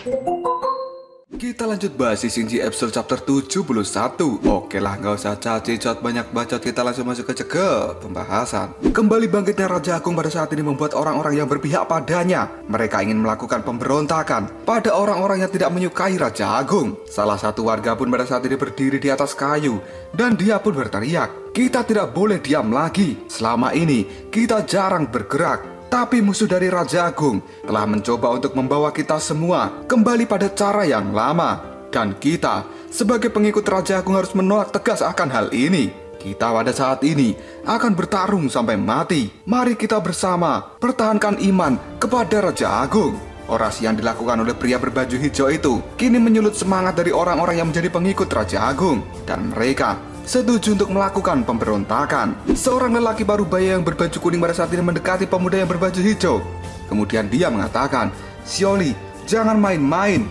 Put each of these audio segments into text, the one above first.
Kita lanjut bahas Shinji episode chapter 71. Oke lah, nggak usah cacicot banyak bacot, kita langsung masuk ke pembahasan. Kembali bangkitnya Raja Agung pada saat ini membuat orang-orang yang berpihak padanya. Mereka ingin melakukan pemberontakan pada orang-orang yang tidak menyukai Raja Agung. Salah satu warga pun pada saat ini berdiri di atas kayu dan dia pun berteriak, "Kita tidak boleh diam lagi. Selama ini kita jarang bergerak. Tapi musuh dari Raja Agung telah mencoba untuk membawa kita semua kembali pada cara yang lama. Dan kita sebagai pengikut Raja Agung harus menolak tegas akan hal ini. Kita pada saat ini akan bertarung sampai mati. Mari kita bersama pertahankan iman kepada Raja Agung." Orasi yang dilakukan oleh pria berbaju hijau itu kini menyulut semangat dari orang-orang yang menjadi pengikut Raja Agung. Dan mereka setuju untuk melakukan pemberontakan. Seorang lelaki parubaya yang berbaju kuning pada saat ini mendekati pemuda yang berbaju hijau. Kemudian dia mengatakan, "Xiaoli, jangan main-main.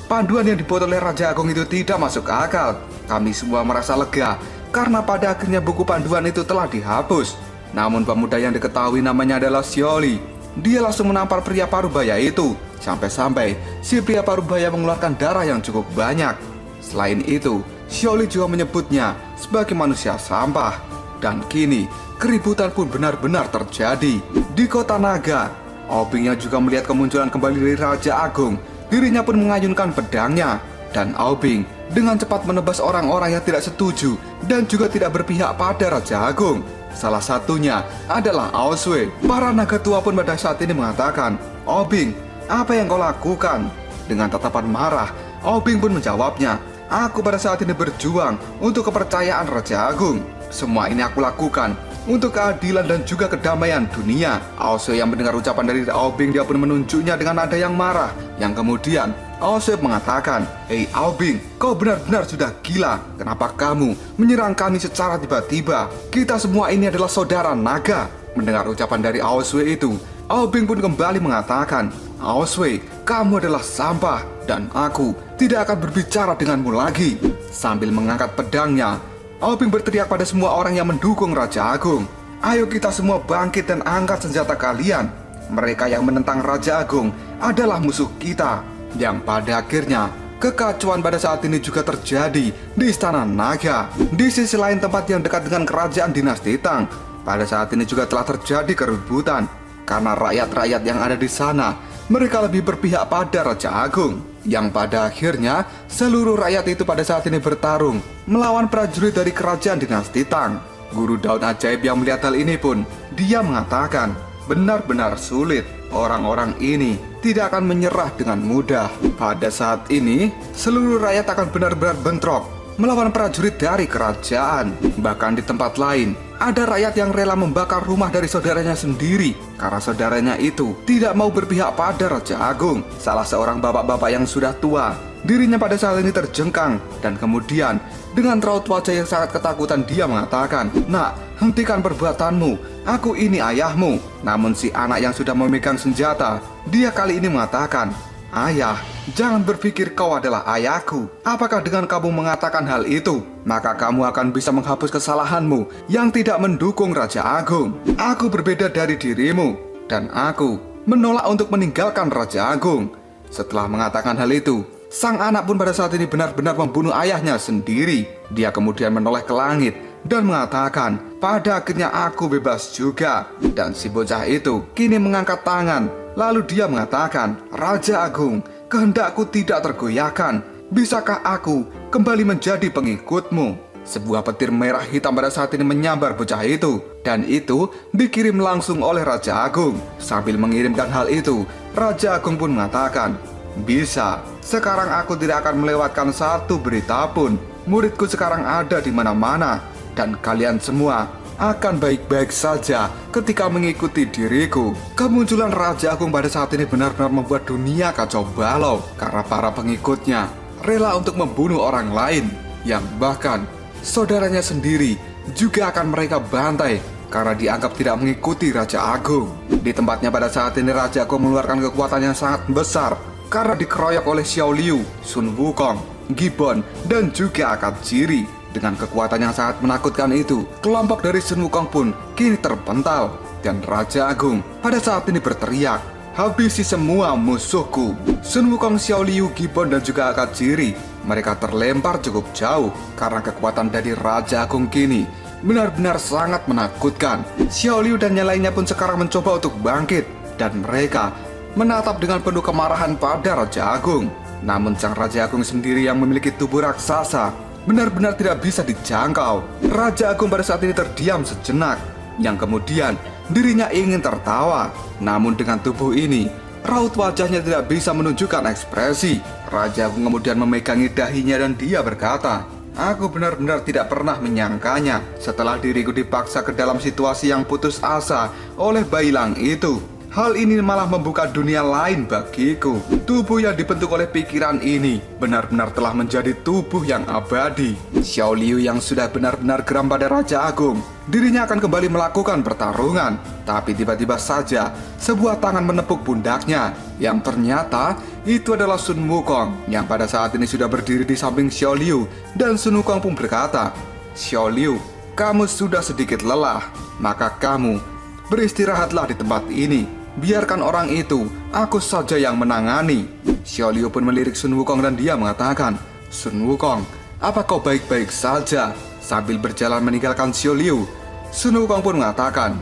Panduan yang dibuat oleh Raja Agung itu tidak masuk akal." Kami semua merasa lega karena pada akhirnya buku panduan itu telah dihapus. Namun pemuda yang diketahui namanya adalah Xiaoli, dia langsung menampar pria parubaya itu. Sampai-sampai si pria parubaya mengeluarkan darah yang cukup banyak. Selain itu, Xiaoli juga menyebutnya sebagai manusia sampah. Dan kini, keributan pun benar-benar terjadi. Di kota naga, Aobing yang juga melihat kemunculan kembali dari Raja Agung. Dirinya pun mengayunkan pedangnya. Dan Aobing dengan cepat menebas orang-orang yang tidak setuju dan juga tidak berpihak pada Raja Agung. Salah satunya adalah Aosue. Para naga tua pun pada saat ini mengatakan, "Aobing, apa yang kau lakukan?" Dengan tatapan marah, Aobing pun menjawabnya, "Aku pada saat ini berjuang untuk kepercayaan Raja Agung. Semua ini aku lakukan untuk keadilan dan juga kedamaian dunia." Aosue yang mendengar ucapan dari Aobing, dia pun menunjuknya dengan nada yang marah. Yang kemudian Aosue mengatakan, "Hei Aobing, kau benar-benar sudah gila. Kenapa kamu menyerang kami secara tiba-tiba? Kita semua ini adalah saudara naga." Mendengar ucapan dari Aosue itu, Aobing pun kembali mengatakan, "Aosue, kamu adalah sampah dan aku tidak akan berbicara denganmu lagi." Sambil mengangkat pedangnya, Aobing berteriak pada semua orang yang mendukung Raja Agung, "Ayo kita semua bangkit dan angkat senjata kalian. Mereka yang menentang Raja Agung adalah musuh kita." Yang pada akhirnya, kekacauan pada saat ini juga terjadi di Istana Naga. Di sisi lain tempat yang dekat dengan kerajaan dinasti Tang, pada saat ini juga telah terjadi keributan. Karena rakyat-rakyat yang ada di sana, mereka lebih berpihak pada Raja Agung. Yang pada akhirnya, seluruh rakyat itu pada saat ini bertarung melawan prajurit dari kerajaan dinasti Tang. Guru daun ajaib yang melihat hal ini pun, dia mengatakan, benar-benar sulit. Orang-orang ini tidak akan menyerah dengan mudah. Pada saat ini, seluruh rakyat akan benar-benar bentrok melawan prajurit dari kerajaan. Bahkan di tempat lain, ada rakyat yang rela membakar rumah dari saudaranya sendiri karena saudaranya itu tidak mau berpihak pada Raja Agung. Salah seorang bapak-bapak yang sudah tua, dirinya pada saat ini terjengkang dan kemudian dengan raut wajah yang sangat ketakutan dia mengatakan, "Nak, hentikan perbuatanmu. Aku ini ayahmu." Namun si anak yang sudah memegang senjata, dia kali ini mengatakan, "Ayah, jangan berpikir kau adalah ayahku. Apakah dengan kamu mengatakan hal itu, maka kamu akan bisa menghapus kesalahanmu yang tidak mendukung Raja Agung? Aku berbeda dari dirimu, dan aku menolak untuk meninggalkan Raja Agung." Setelah mengatakan hal itu, sang anak pun pada saat ini benar-benar membunuh ayahnya sendiri. Dia kemudian menoleh ke langit dan mengatakan, "Pada akhirnya aku bebas juga." Dan si bocah itu kini mengangkat tangan. Lalu dia mengatakan, "Raja Agung, kehendakku tidak tergoyahkan. Bisakah aku kembali menjadi pengikutmu?" Sebuah petir merah hitam pada saat ini menyambar bocah itu. Dan itu dikirim langsung oleh Raja Agung. Sambil mengirimkan hal itu, Raja Agung pun mengatakan, "Bisa, sekarang aku tidak akan melewatkan satu berita pun. Muridku sekarang ada di mana-mana. Dan kalian semua akan baik-baik saja ketika mengikuti diriku." Kemunculan Raja Agung pada saat ini benar-benar membuat dunia kacau balau. Karena para pengikutnya rela untuk membunuh orang lain, yang bahkan saudaranya sendiri juga akan mereka bantai karena dianggap tidak mengikuti Raja Agung. Di tempatnya pada saat ini Raja Agung mengeluarkan kekuatan yang sangat besar karena dikeroyok oleh Xiao Liu, Sun Wukong, Gibbon, dan juga Akatsuki. Dengan kekuatan yang sangat menakutkan itu, kelompok dari Sun Wukong pun kini terpental. Dan Raja Agung pada saat ini berteriak, habisi semua musuhku. Sun Wukong, Xiao Liu, Gibbon, dan juga Akajiri, mereka terlempar cukup jauh karena kekuatan dari Raja Agung kini benar-benar sangat menakutkan. Xiao Liu dan yang lainnya pun sekarang mencoba untuk bangkit, dan mereka menatap dengan penuh kemarahan pada Raja Agung. Namun sang Raja Agung sendiri yang memiliki tubuh raksasa benar-benar tidak bisa dijangkau. Raja Agung pada saat ini terdiam sejenak, yang kemudian dirinya ingin tertawa. Namun dengan tubuh ini, raut wajahnya tidak bisa menunjukkan ekspresi. Raja Agung kemudian memegangi dahinya dan dia berkata, "Aku benar-benar tidak pernah menyangkanya setelah diriku dipaksa ke dalam situasi yang putus asa oleh Bailang itu. Hal ini malah membuka dunia lain bagiku. Tubuh yang dibentuk oleh pikiran ini benar-benar telah menjadi tubuh yang abadi." Xiao Liu yang sudah benar-benar geram pada Raja Agung, dirinya akan kembali melakukan pertarungan. Tapi tiba-tiba saja sebuah tangan menepuk pundaknya, yang ternyata itu adalah Sun Wukong yang pada saat ini sudah berdiri di samping Xiao Liu. Dan Sun Wukong pun berkata, "Xiao Liu, kamu sudah sedikit lelah, maka kamu beristirahatlah di tempat ini. Biarkan orang itu, aku saja yang menangani." Xiao Liu pun melirik Sun Wukong dan dia mengatakan, "Sun Wukong, apa kau baik-baik saja?" Sambil berjalan meninggalkan Xiao Liu, Sun Wukong pun mengatakan,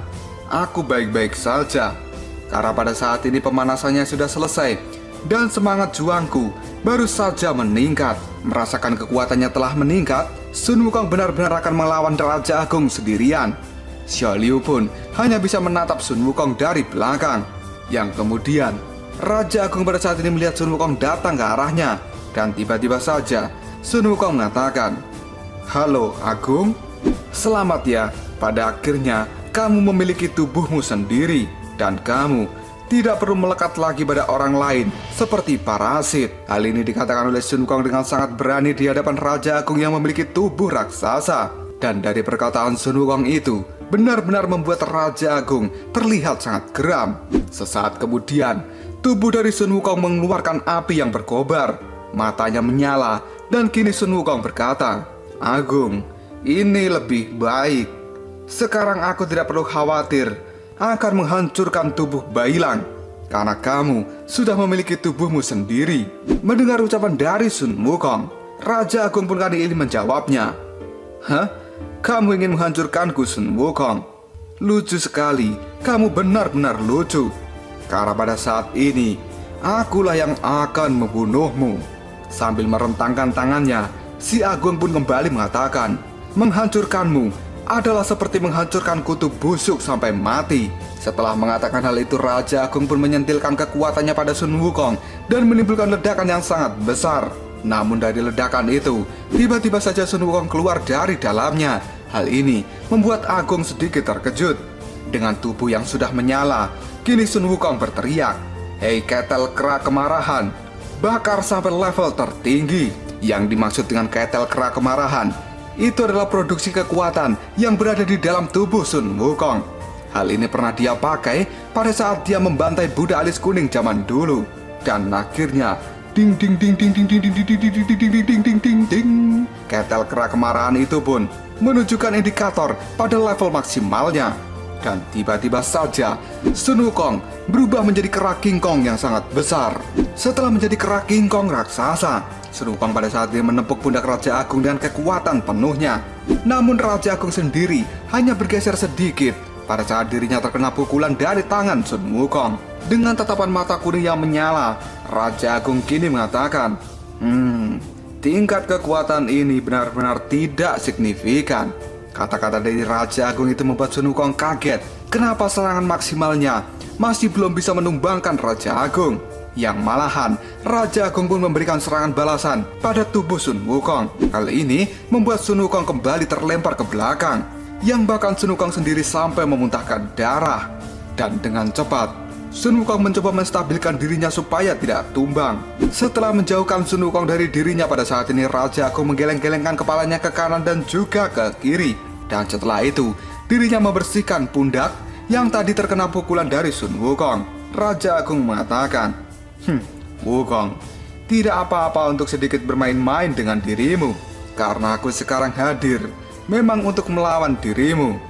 "Aku baik-baik saja." Karena pada saat ini pemanasannya sudah selesai dan semangat juangku baru saja meningkat. Merasakan kekuatannya telah meningkat, Sun Wukong benar-benar akan melawan Raja Agung sendirian. Xiao Liu pun hanya bisa menatap Sun Wukong dari belakang. Yang kemudian Raja Agung pada saat ini melihat Sun Wukong datang ke arahnya. Dan tiba-tiba saja Sun Wukong mengatakan, "Halo Agung, selamat ya. Pada akhirnya kamu memiliki tubuhmu sendiri. Dan kamu tidak perlu melekat lagi pada orang lain seperti parasit." Hal ini dikatakan oleh Sun Wukong dengan sangat berani di hadapan Raja Agung yang memiliki tubuh raksasa. Dan dari perkataan Sun Wukong itu benar-benar membuat Raja Agung terlihat sangat geram. Sesaat kemudian, tubuh dari Sun Wukong mengeluarkan api yang berkobar. Matanya menyala dan kini Sun Wukong berkata, "Agung, ini lebih baik. Sekarang aku tidak perlu khawatir akan menghancurkan tubuh Bailang, karena kamu sudah memiliki tubuhmu sendiri." Mendengar ucapan dari Sun Wukong, Raja Agung pun kali ini menjawabnya, "Hah? Kamu ingin menghancurkanku, Sun Wukong? Lucu sekali, kamu benar-benar lucu. Karena pada saat ini, akulah yang akan membunuhmu." Sambil merentangkan tangannya, si Agung pun kembali mengatakan, "Menghancurkanmu adalah seperti menghancurkan kutub busuk sampai mati." Setelah mengatakan hal itu, Raja Agung pun menyentilkan kekuatannya pada Sun Wukong dan menimbulkan ledakan yang sangat besar. Namun dari ledakan itu, tiba-tiba saja Sun Wukong keluar dari dalamnya. Hal ini membuat Agung sedikit terkejut. Dengan tubuh yang sudah menyala, kini Sun Wukong berteriak, "Hei ketel kera kemarahan, bakar sampai level tertinggi." Yang dimaksud dengan ketel kera kemarahan itu adalah produksi kekuatan yang berada di dalam tubuh Sun Wukong. Hal ini pernah dia pakai pada saat dia membantai Buddha alis kuning zaman dulu. Dan akhirnya ding ding ding ding ding ding ding ding ding ding ding ding ding ding ding ding. Ketel kera kemarahan itu pun menunjukkan indikator pada level maksimalnya. Dan tiba-tiba saja Sun Wukong berubah menjadi kera King Kong yang sangat besar. Setelah menjadi kera King Kong raksasa, Sun Wukong pada saat ini menepuk pundak Raja Agung dengan kekuatan penuhnya. Namun Raja Agung sendiri hanya bergeser sedikit pada saat dirinya terkena pukulan dari tangan Sun Wukong. Dengan tatapan mata kuning yang menyala, Raja Agung kini mengatakan, tingkat kekuatan ini benar-benar tidak signifikan." Kata-kata dari Raja Agung itu membuat Sun Wukong kaget. Kenapa serangan maksimalnya masih belum bisa menumbangkan Raja Agung? Yang malahan, Raja Agung pun memberikan serangan balasan pada tubuh Sun Wukong. Hal ini membuat Sun Wukong kembali terlempar ke belakang, yang bahkan Sun Wukong sendiri sampai memuntahkan darah. Dan dengan cepat, Sun Wukong mencoba menstabilkan dirinya supaya tidak tumbang. Setelah menjauhkan Sun Wukong dari dirinya, pada saat ini Raja Agung menggeleng-gelengkan kepalanya ke kanan dan juga ke kiri. Dan setelah itu, dirinya membersihkan pundak yang tadi terkena pukulan dari Sun Wukong. Raja Agung mengatakan, "Wukong, tidak apa-apa untuk sedikit bermain-main dengan dirimu, karena aku sekarang hadir memang untuk melawan dirimu."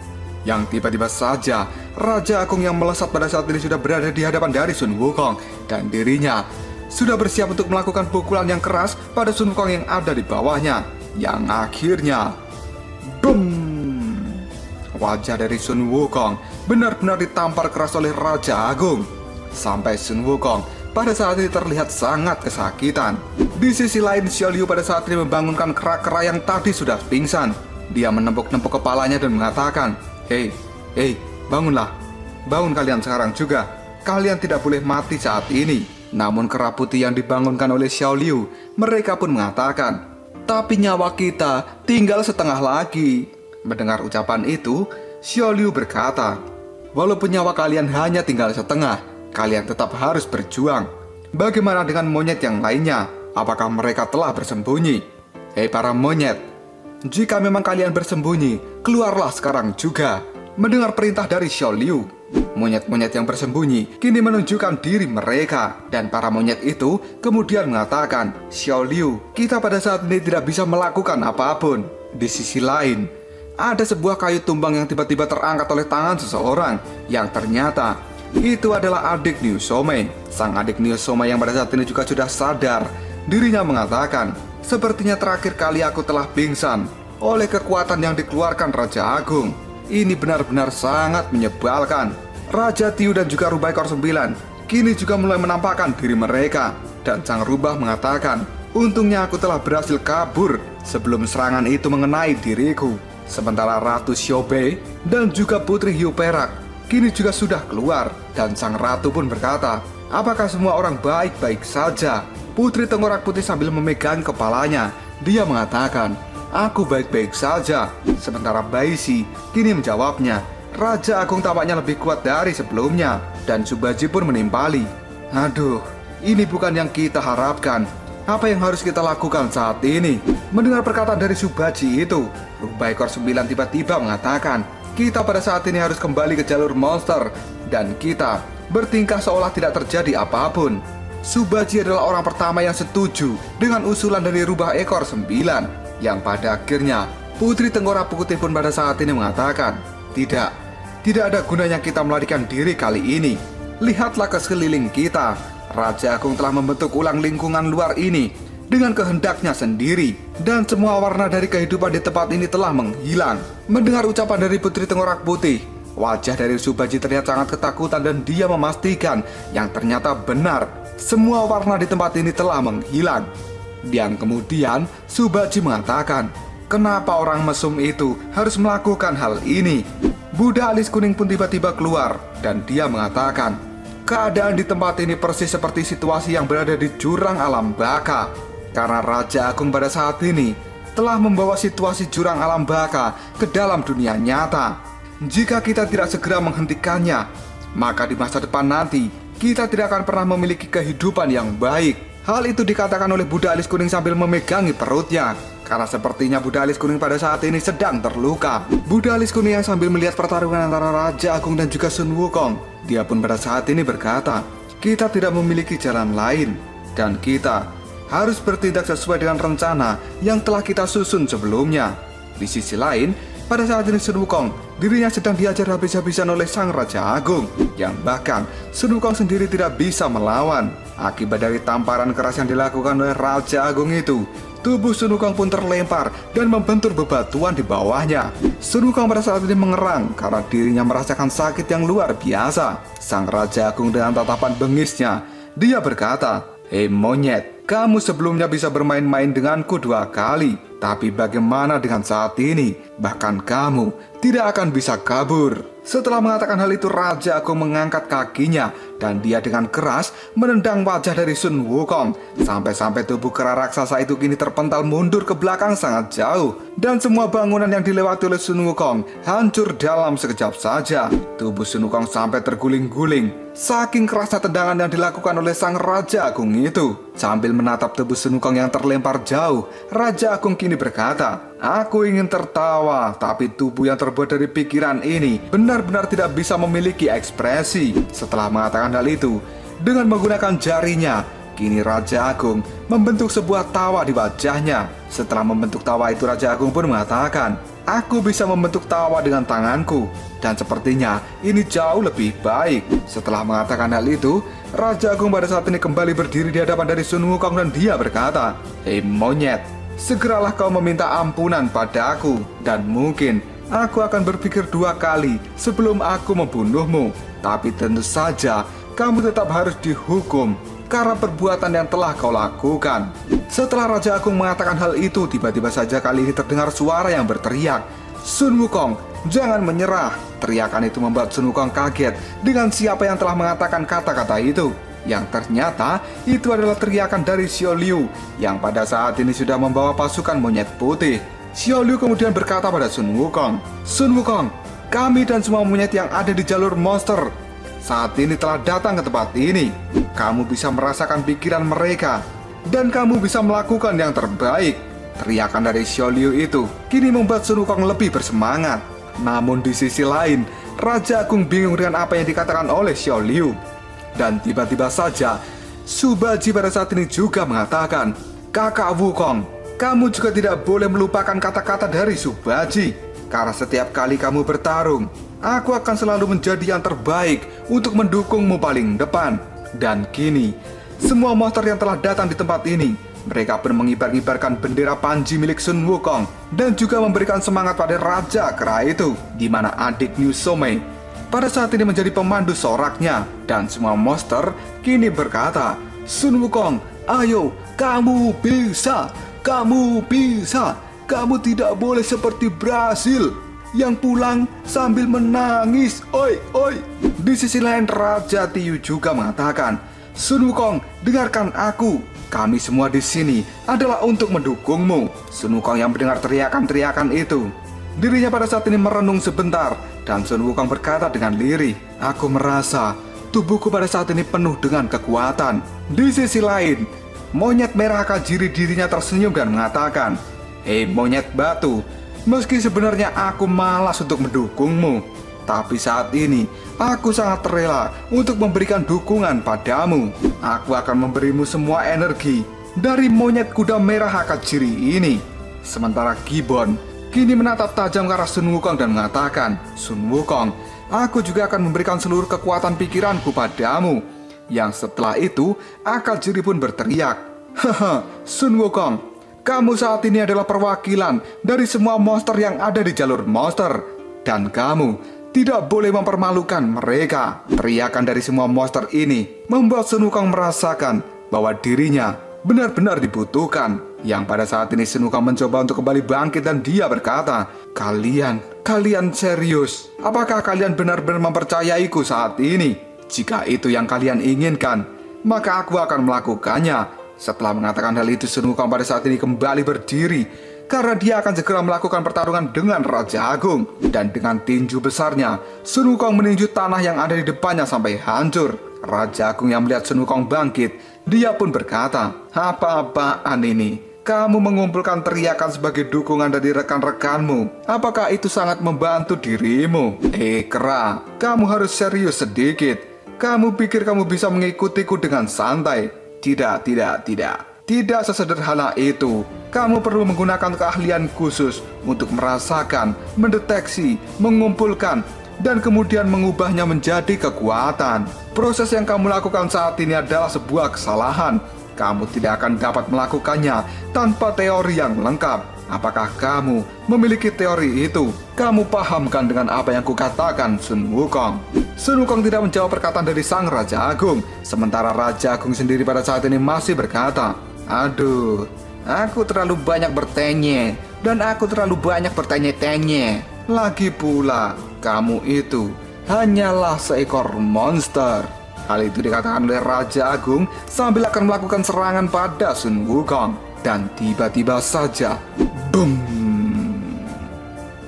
Yang tiba-tiba saja Raja Agung yang melesat pada saat ini sudah berada di hadapan dari Sun Wukong, dan dirinya sudah bersiap untuk melakukan pukulan yang keras pada Sun Wukong yang ada di bawahnya. Yang akhirnya, boom! Wajah dari Sun Wukong benar-benar ditampar keras oleh Raja Agung, sampai Sun Wukong pada saat ini terlihat sangat kesakitan. Di sisi lain, Xiao Liu pada saat ini membangunkan kera-kera yang tadi sudah pingsan. Dia menepuk-nepuk kepalanya dan mengatakan, Hei, bangunlah. Bangun kalian sekarang juga. Kalian tidak boleh mati saat ini. Namun kera putih yang dibangunkan oleh Xiao Liu, mereka pun mengatakan, tapi nyawa kita tinggal setengah lagi. Mendengar ucapan itu, Xiao Liu berkata, walaupun nyawa kalian hanya tinggal setengah, kalian tetap harus berjuang. Bagaimana dengan monyet yang lainnya? Apakah mereka telah bersembunyi? Hei para monyet, jika memang kalian bersembunyi, keluarlah sekarang juga. Mendengar perintah dari Xiao Liu, monyet-monyet yang bersembunyi kini menunjukkan diri mereka. Dan para monyet itu kemudian mengatakan, Xiao Liu, kita pada saat ini tidak bisa melakukan apapun. Di sisi lain, ada sebuah kayu tumbang yang tiba-tiba terangkat oleh tangan seseorang, yang ternyata itu adalah adik Niu Somei. Sang adik Niu Somei yang pada saat ini juga sudah sadar. Dirinya mengatakan, sepertinya terakhir kali aku telah pingsan oleh kekuatan yang dikeluarkan Raja Agung. Ini benar-benar sangat menyebalkan. Raja Tiu dan juga Rubah Ekor 9 kini juga mulai menampakkan diri mereka. Dan sang rubah mengatakan, untungnya aku telah berhasil kabur sebelum serangan itu mengenai diriku. Sementara Ratu Xiaobei dan juga Putri Hiu Perak kini juga sudah keluar. Dan sang ratu pun berkata, apakah semua orang baik-baik saja? Putri Tengkorak Putih sambil memegang kepalanya, dia mengatakan, aku baik-baik saja. Sementara Baishi kini menjawabnya, Raja Agung tampaknya lebih kuat dari sebelumnya. Dan Subaji pun menimpali, aduh, ini bukan yang kita harapkan. Apa yang harus kita lakukan saat ini? Mendengar perkataan dari Subaji itu, Rubah Ekor 9 tiba-tiba mengatakan, kita pada saat ini harus kembali ke jalur monster. Dan kita bertingkah seolah tidak terjadi apapun. Subaji adalah orang pertama yang setuju dengan usulan dari Rubah Ekor 9. Yang pada akhirnya Putri Tengkorak Putih pun pada saat ini mengatakan, tidak ada gunanya kita melarikan diri kali ini. Lihatlah ke sekeliling kita. Raja Agung telah membentuk ulang lingkungan luar ini dengan kehendaknya sendiri. Dan semua warna dari kehidupan di tempat ini telah menghilang. Mendengar ucapan dari Putri Tengkorak Putih, wajah dari Subaji terlihat sangat ketakutan dan dia memastikan yang ternyata benar. Semua warna di tempat ini telah menghilang. Dan kemudian Subaji mengatakan, kenapa orang mesum itu harus melakukan hal ini? Buddha alis kuning pun tiba-tiba keluar dan dia mengatakan, keadaan di tempat ini persis seperti situasi yang berada di jurang alam baka. Karena Raja Agung pada saat ini telah membawa situasi jurang alam baka ke dalam dunia nyata. Jika kita tidak segera menghentikannya, maka di masa depan nanti kita tidak akan pernah memiliki kehidupan yang baik. Hal itu dikatakan oleh Buddha alis kuning sambil memegangi perutnya. Karena sepertinya Buddha alis kuning pada saat ini sedang terluka. Buddha alis kuning yang sambil melihat pertarungan antara Raja Agung dan juga Sun Wukong, dia pun pada saat ini berkata, kita tidak memiliki jalan lain. Dan kita harus bertindak sesuai dengan rencana yang telah kita susun sebelumnya. Di sisi lain, pada saat ini Sun Wukong, dirinya sedang diajar habis-habisan oleh sang Raja Agung. Yang bahkan Sun Wukong sendiri tidak bisa melawan. Akibat dari tamparan keras yang dilakukan oleh Raja Agung itu, tubuh Sun Wukong pun terlempar dan membentur bebatuan di bawahnya. Sun Wukong pada saat ini mengerang karena dirinya merasakan sakit yang luar biasa. Sang Raja Agung dengan tatapan bengisnya, dia berkata, hei monyet, kamu sebelumnya bisa bermain-main denganku 2 kali. Tapi bagaimana dengan saat ini? Bahkan kamu tidak akan bisa kabur. Setelah mengatakan hal itu, Raja Agung mengangkat kakinya dan dia dengan keras menendang wajah dari Sun Wukong. Sampai-sampai tubuh kera raksasa itu kini terpental mundur ke belakang sangat jauh. Dan semua bangunan yang dilewati oleh Sun Wukong hancur dalam sekejap saja. Tubuh Sun Wukong sampai terguling-guling saking kerasnya tendangan yang dilakukan oleh sang Raja Agung itu. Sambil menatap tubuh Sun Wukong yang terlempar jauh, Raja Agung kini berkata, aku ingin tertawa, tapi tubuh yang terbuat dari pikiran ini benar-benar tidak bisa memiliki ekspresi. Setelah mengatakan hal itu, dengan menggunakan jarinya, kini Raja Agung membentuk sebuah tawa di wajahnya. Setelah membentuk tawa itu, Raja Agung pun mengatakan, aku bisa membentuk tawa dengan tanganku. Dan sepertinya ini jauh lebih baik. Setelah mengatakan hal itu, Raja Agung pada saat ini kembali berdiri di hadapan dari Sun Wukong dan dia berkata, "Hei monyet, segeralah kau meminta ampunan padaku. Dan mungkin aku akan berpikir 2 kali sebelum aku membunuhmu. Tapi tentu saja kamu tetap harus dihukum karena perbuatan yang telah kau lakukan." Setelah Raja Agung mengatakan hal itu, tiba-tiba saja kali ini terdengar suara yang berteriak, "Sun Wukong, jangan menyerah." Teriakan itu membuat Sun Wukong kaget dengan siapa yang telah mengatakan kata-kata itu. Yang ternyata itu adalah teriakan dari Xiao Liu yang pada saat ini sudah membawa pasukan monyet putih. Xiao Liu kemudian berkata pada Sun Wukong, "Sun Wukong, kami dan semua monyet yang ada di jalur monster saat ini telah datang ke tempat ini. Kamu bisa merasakan pikiran mereka dan kamu bisa melakukan yang terbaik." Teriakan dari Xiao Liu itu kini membuat Sun Wukong lebih bersemangat. Namun di sisi lain, Raja Agung bingung dengan apa yang dikatakan oleh Xiao Liu. Dan tiba-tiba saja, Subaji pada saat ini juga mengatakan, "Kakak Wukong, kamu juga tidak boleh melupakan kata-kata dari Subaji. Karena setiap kali kamu bertarung, aku akan selalu menjadi yang terbaik untuk mendukungmu paling depan." Dan kini, semua monster yang telah datang di tempat ini, mereka pun mengibar-ibarkan bendera Panji milik Sun Wukong dan juga memberikan semangat pada Raja Kera itu, di mana adik New Somei pada saat ini menjadi pemandu soraknya. Dan semua monster kini berkata, "Sun Wukong, ayo, kamu bisa, kamu bisa. Kamu tidak boleh seperti Brasil yang pulang sambil menangis. Oi, oi." Di sisi lain, Raja Tiu juga mengatakan, "Sun Wukong, dengarkan aku. Kami semua di sini adalah untuk mendukungmu." Sun Wukong yang mendengar teriakan-teriakan itu, dirinya pada saat ini merenung sebentar dan Sun Wukong berkata dengan lirih, "Aku merasa tubuhku pada saat ini penuh dengan kekuatan." Di sisi lain, monyet merah Kajiri dirinya tersenyum dan mengatakan, "Hei monyet batu, meski sebenarnya aku malas untuk mendukungmu, tapi saat ini aku sangat rela untuk memberikan dukungan padamu. Aku akan memberimu semua energi dari monyet kuda merah Hakajiri ini." Sementara Gibbon kini menatap tajam ke arah Sun Wukong dan mengatakan, "Sun Wukong, aku juga akan memberikan seluruh kekuatan pikiranku padamu." Yang setelah itu, Hakajiri pun berteriak, "Haha, Sun Wukong, kamu saat ini adalah perwakilan dari semua monster yang ada di jalur monster. Dan kamu tidak boleh mempermalukan mereka." Teriakan dari semua monster ini membuat Sun Wukong merasakan bahwa dirinya benar-benar dibutuhkan. Yang pada saat ini Sun Wukong mencoba untuk kembali bangkit dan dia berkata, Kalian serius? Apakah kalian benar-benar mempercayaiku saat ini? Jika itu yang kalian inginkan, maka aku akan melakukannya." Setelah mengatakan hal itu, Sun Wukong pada saat ini kembali berdiri karena dia akan segera melakukan pertarungan dengan Raja Agung. Dan dengan tinju besarnya, Sun Wukong meninju tanah yang ada di depannya sampai hancur. Raja Agung yang melihat Sun Wukong bangkit, dia pun berkata, "Apa-apaan ini? Kamu mengumpulkan teriakan sebagai dukungan dari rekan-rekanmu. Apakah itu sangat membantu dirimu? Kera, kamu harus serius sedikit. Kamu pikir kamu bisa mengikutiku dengan santai? Tidak. Tidak sesederhana itu. Kamu perlu menggunakan keahlian khusus untuk merasakan, mendeteksi, mengumpulkan, dan kemudian mengubahnya menjadi kekuatan. Proses yang kamu lakukan saat ini adalah sebuah kesalahan. Kamu tidak akan dapat melakukannya tanpa teori yang lengkap. Apakah kamu memiliki teori itu? Kamu pahamkan dengan apa yang kukatakan, Sun Wukong?" Sun Wukong tidak menjawab perkataan dari sang Raja Agung. Sementara Raja Agung sendiri pada saat ini masih berkata, "Aduh, aku terlalu banyak bertanya dan aku terlalu banyak bertanya-tanya. Lagi pula, kamu itu hanyalah seekor monster." Hal itu dikatakan oleh Raja Agung sambil akan melakukan serangan pada Sun Wukong. Dan tiba-tiba saja, boom!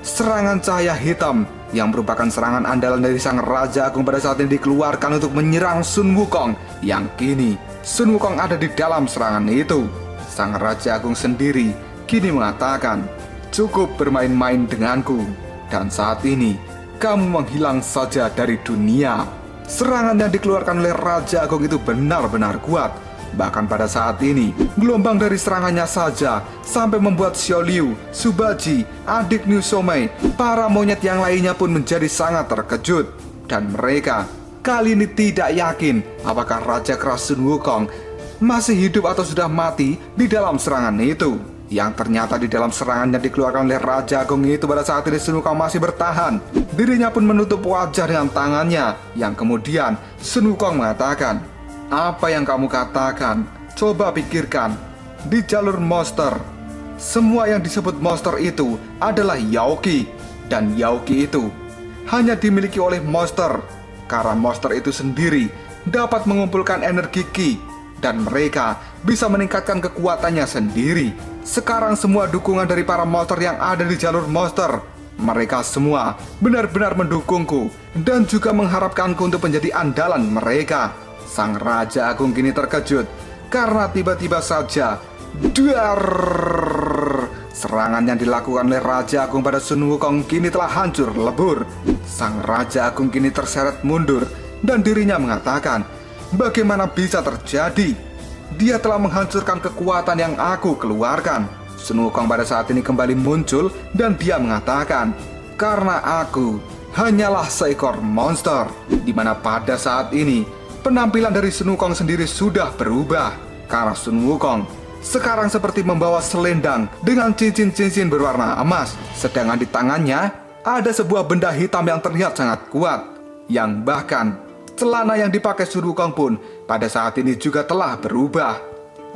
Serangan cahaya hitam yang merupakan serangan andalan dari sang Raja Agung pada saat ini dikeluarkan untuk menyerang Sun Wukong. Yang kini Sun Wukong ada di dalam serangan itu. Sang Raja Agung sendiri kini mengatakan, "Cukup bermain-main denganku. Dan saat ini kamu menghilang saja dari dunia." Serangan yang dikeluarkan oleh Raja Agung itu benar-benar kuat. Bahkan pada saat ini, gelombang dari serangannya saja sampai membuat Xiao Liu, Subaji, adik Niu Somei, para monyet yang lainnya pun menjadi sangat terkejut. Dan mereka kali ini tidak yakin apakah Raja Keras Sun Wukong masih hidup atau sudah mati di dalam serangan itu. Yang ternyata di dalam serangan yang dikeluarkan oleh Raja Agung itu pada saat ini Sun Wukong masih bertahan. Dirinya pun menutup wajah dengan tangannya. Yang kemudian Sun Wukong mengatakan, "Apa yang kamu katakan? Coba pikirkan. Di jalur monster, semua yang disebut monster itu adalah Yaoqi. Dan Yaoqi itu hanya dimiliki oleh monster. Karena monster itu sendiri dapat mengumpulkan energi Qi. Dan mereka bisa meningkatkan kekuatannya sendiri. Sekarang semua dukungan dari para monster yang ada di jalur monster, mereka semua benar-benar mendukungku dan juga mengharapkanku untuk menjadi andalan mereka." Sang Raja Agung kini terkejut karena tiba-tiba saja duar, serangan yang dilakukan oleh Raja Agung pada Sun Wukong kini telah hancur lebur. Sang Raja Agung kini terseret mundur dan dirinya mengatakan, "Bagaimana bisa terjadi? Dia telah menghancurkan kekuatan yang aku keluarkan." Sun Wukong pada saat ini kembali muncul dan dia mengatakan, "Karena aku hanyalah seekor monster." Dimana pada saat ini penampilan dari Sun Wukong sendiri sudah berubah. Karena Sun Wukong sekarang seperti membawa selendang dengan cincin-cincin berwarna emas. Sedangkan di tangannya ada sebuah benda hitam yang terlihat sangat kuat. Yang bahkan celana yang dipakai Sun Wukong pun pada saat ini juga telah berubah.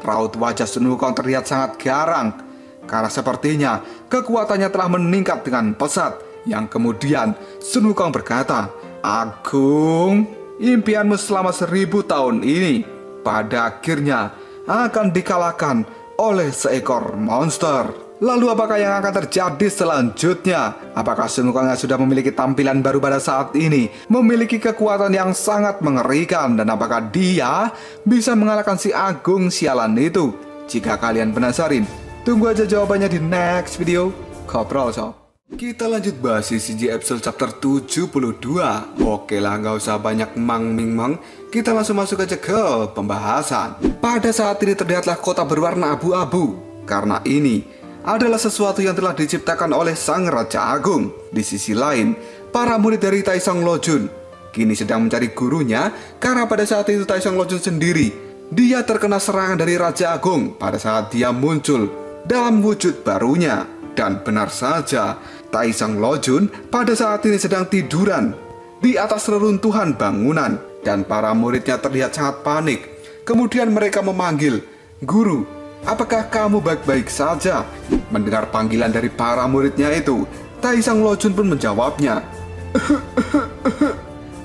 Raut wajah Sun Wukong terlihat sangat garang karena sepertinya kekuatannya telah meningkat dengan pesat. Yang kemudian Sun Wukong berkata, "Agung, impianmu selama 1000 tahun ini pada akhirnya akan dikalahkan oleh seekor monster." Lalu apakah yang akan terjadi selanjutnya? Apakah Sun Wukong yang sudah memiliki tampilan baru pada saat ini memiliki kekuatan yang sangat mengerikan? Dan apakah dia bisa mengalahkan si Agung sialan itu? Jika kalian penasaran, tunggu aja jawabannya di next video. Koprol sob. Kita lanjut bahas CCG episode chapter 72. Oke lah, nggak usah banyak mang-ming-mang. Kita langsung masuk aja ke pembahasan. Pada saat ini terlihatlah kota berwarna abu-abu. Karena ini adalah sesuatu yang telah diciptakan oleh Sang Raja Agung. Di sisi lain, para murid dari Taisong Lojun kini sedang mencari gurunya. Karena pada saat itu Taisong Lojun sendiri, dia terkena serangan dari Raja Agung pada saat dia muncul dalam wujud barunya. Dan benar saja, Taisong Lojun pada saat ini sedang tiduran di atas reruntuhan bangunan. Dan para muridnya terlihat sangat panik. Kemudian mereka memanggil, "Guru, apakah kamu baik-baik saja?" Mendengar panggilan dari para muridnya itu, Taisong Lojun pun menjawabnya,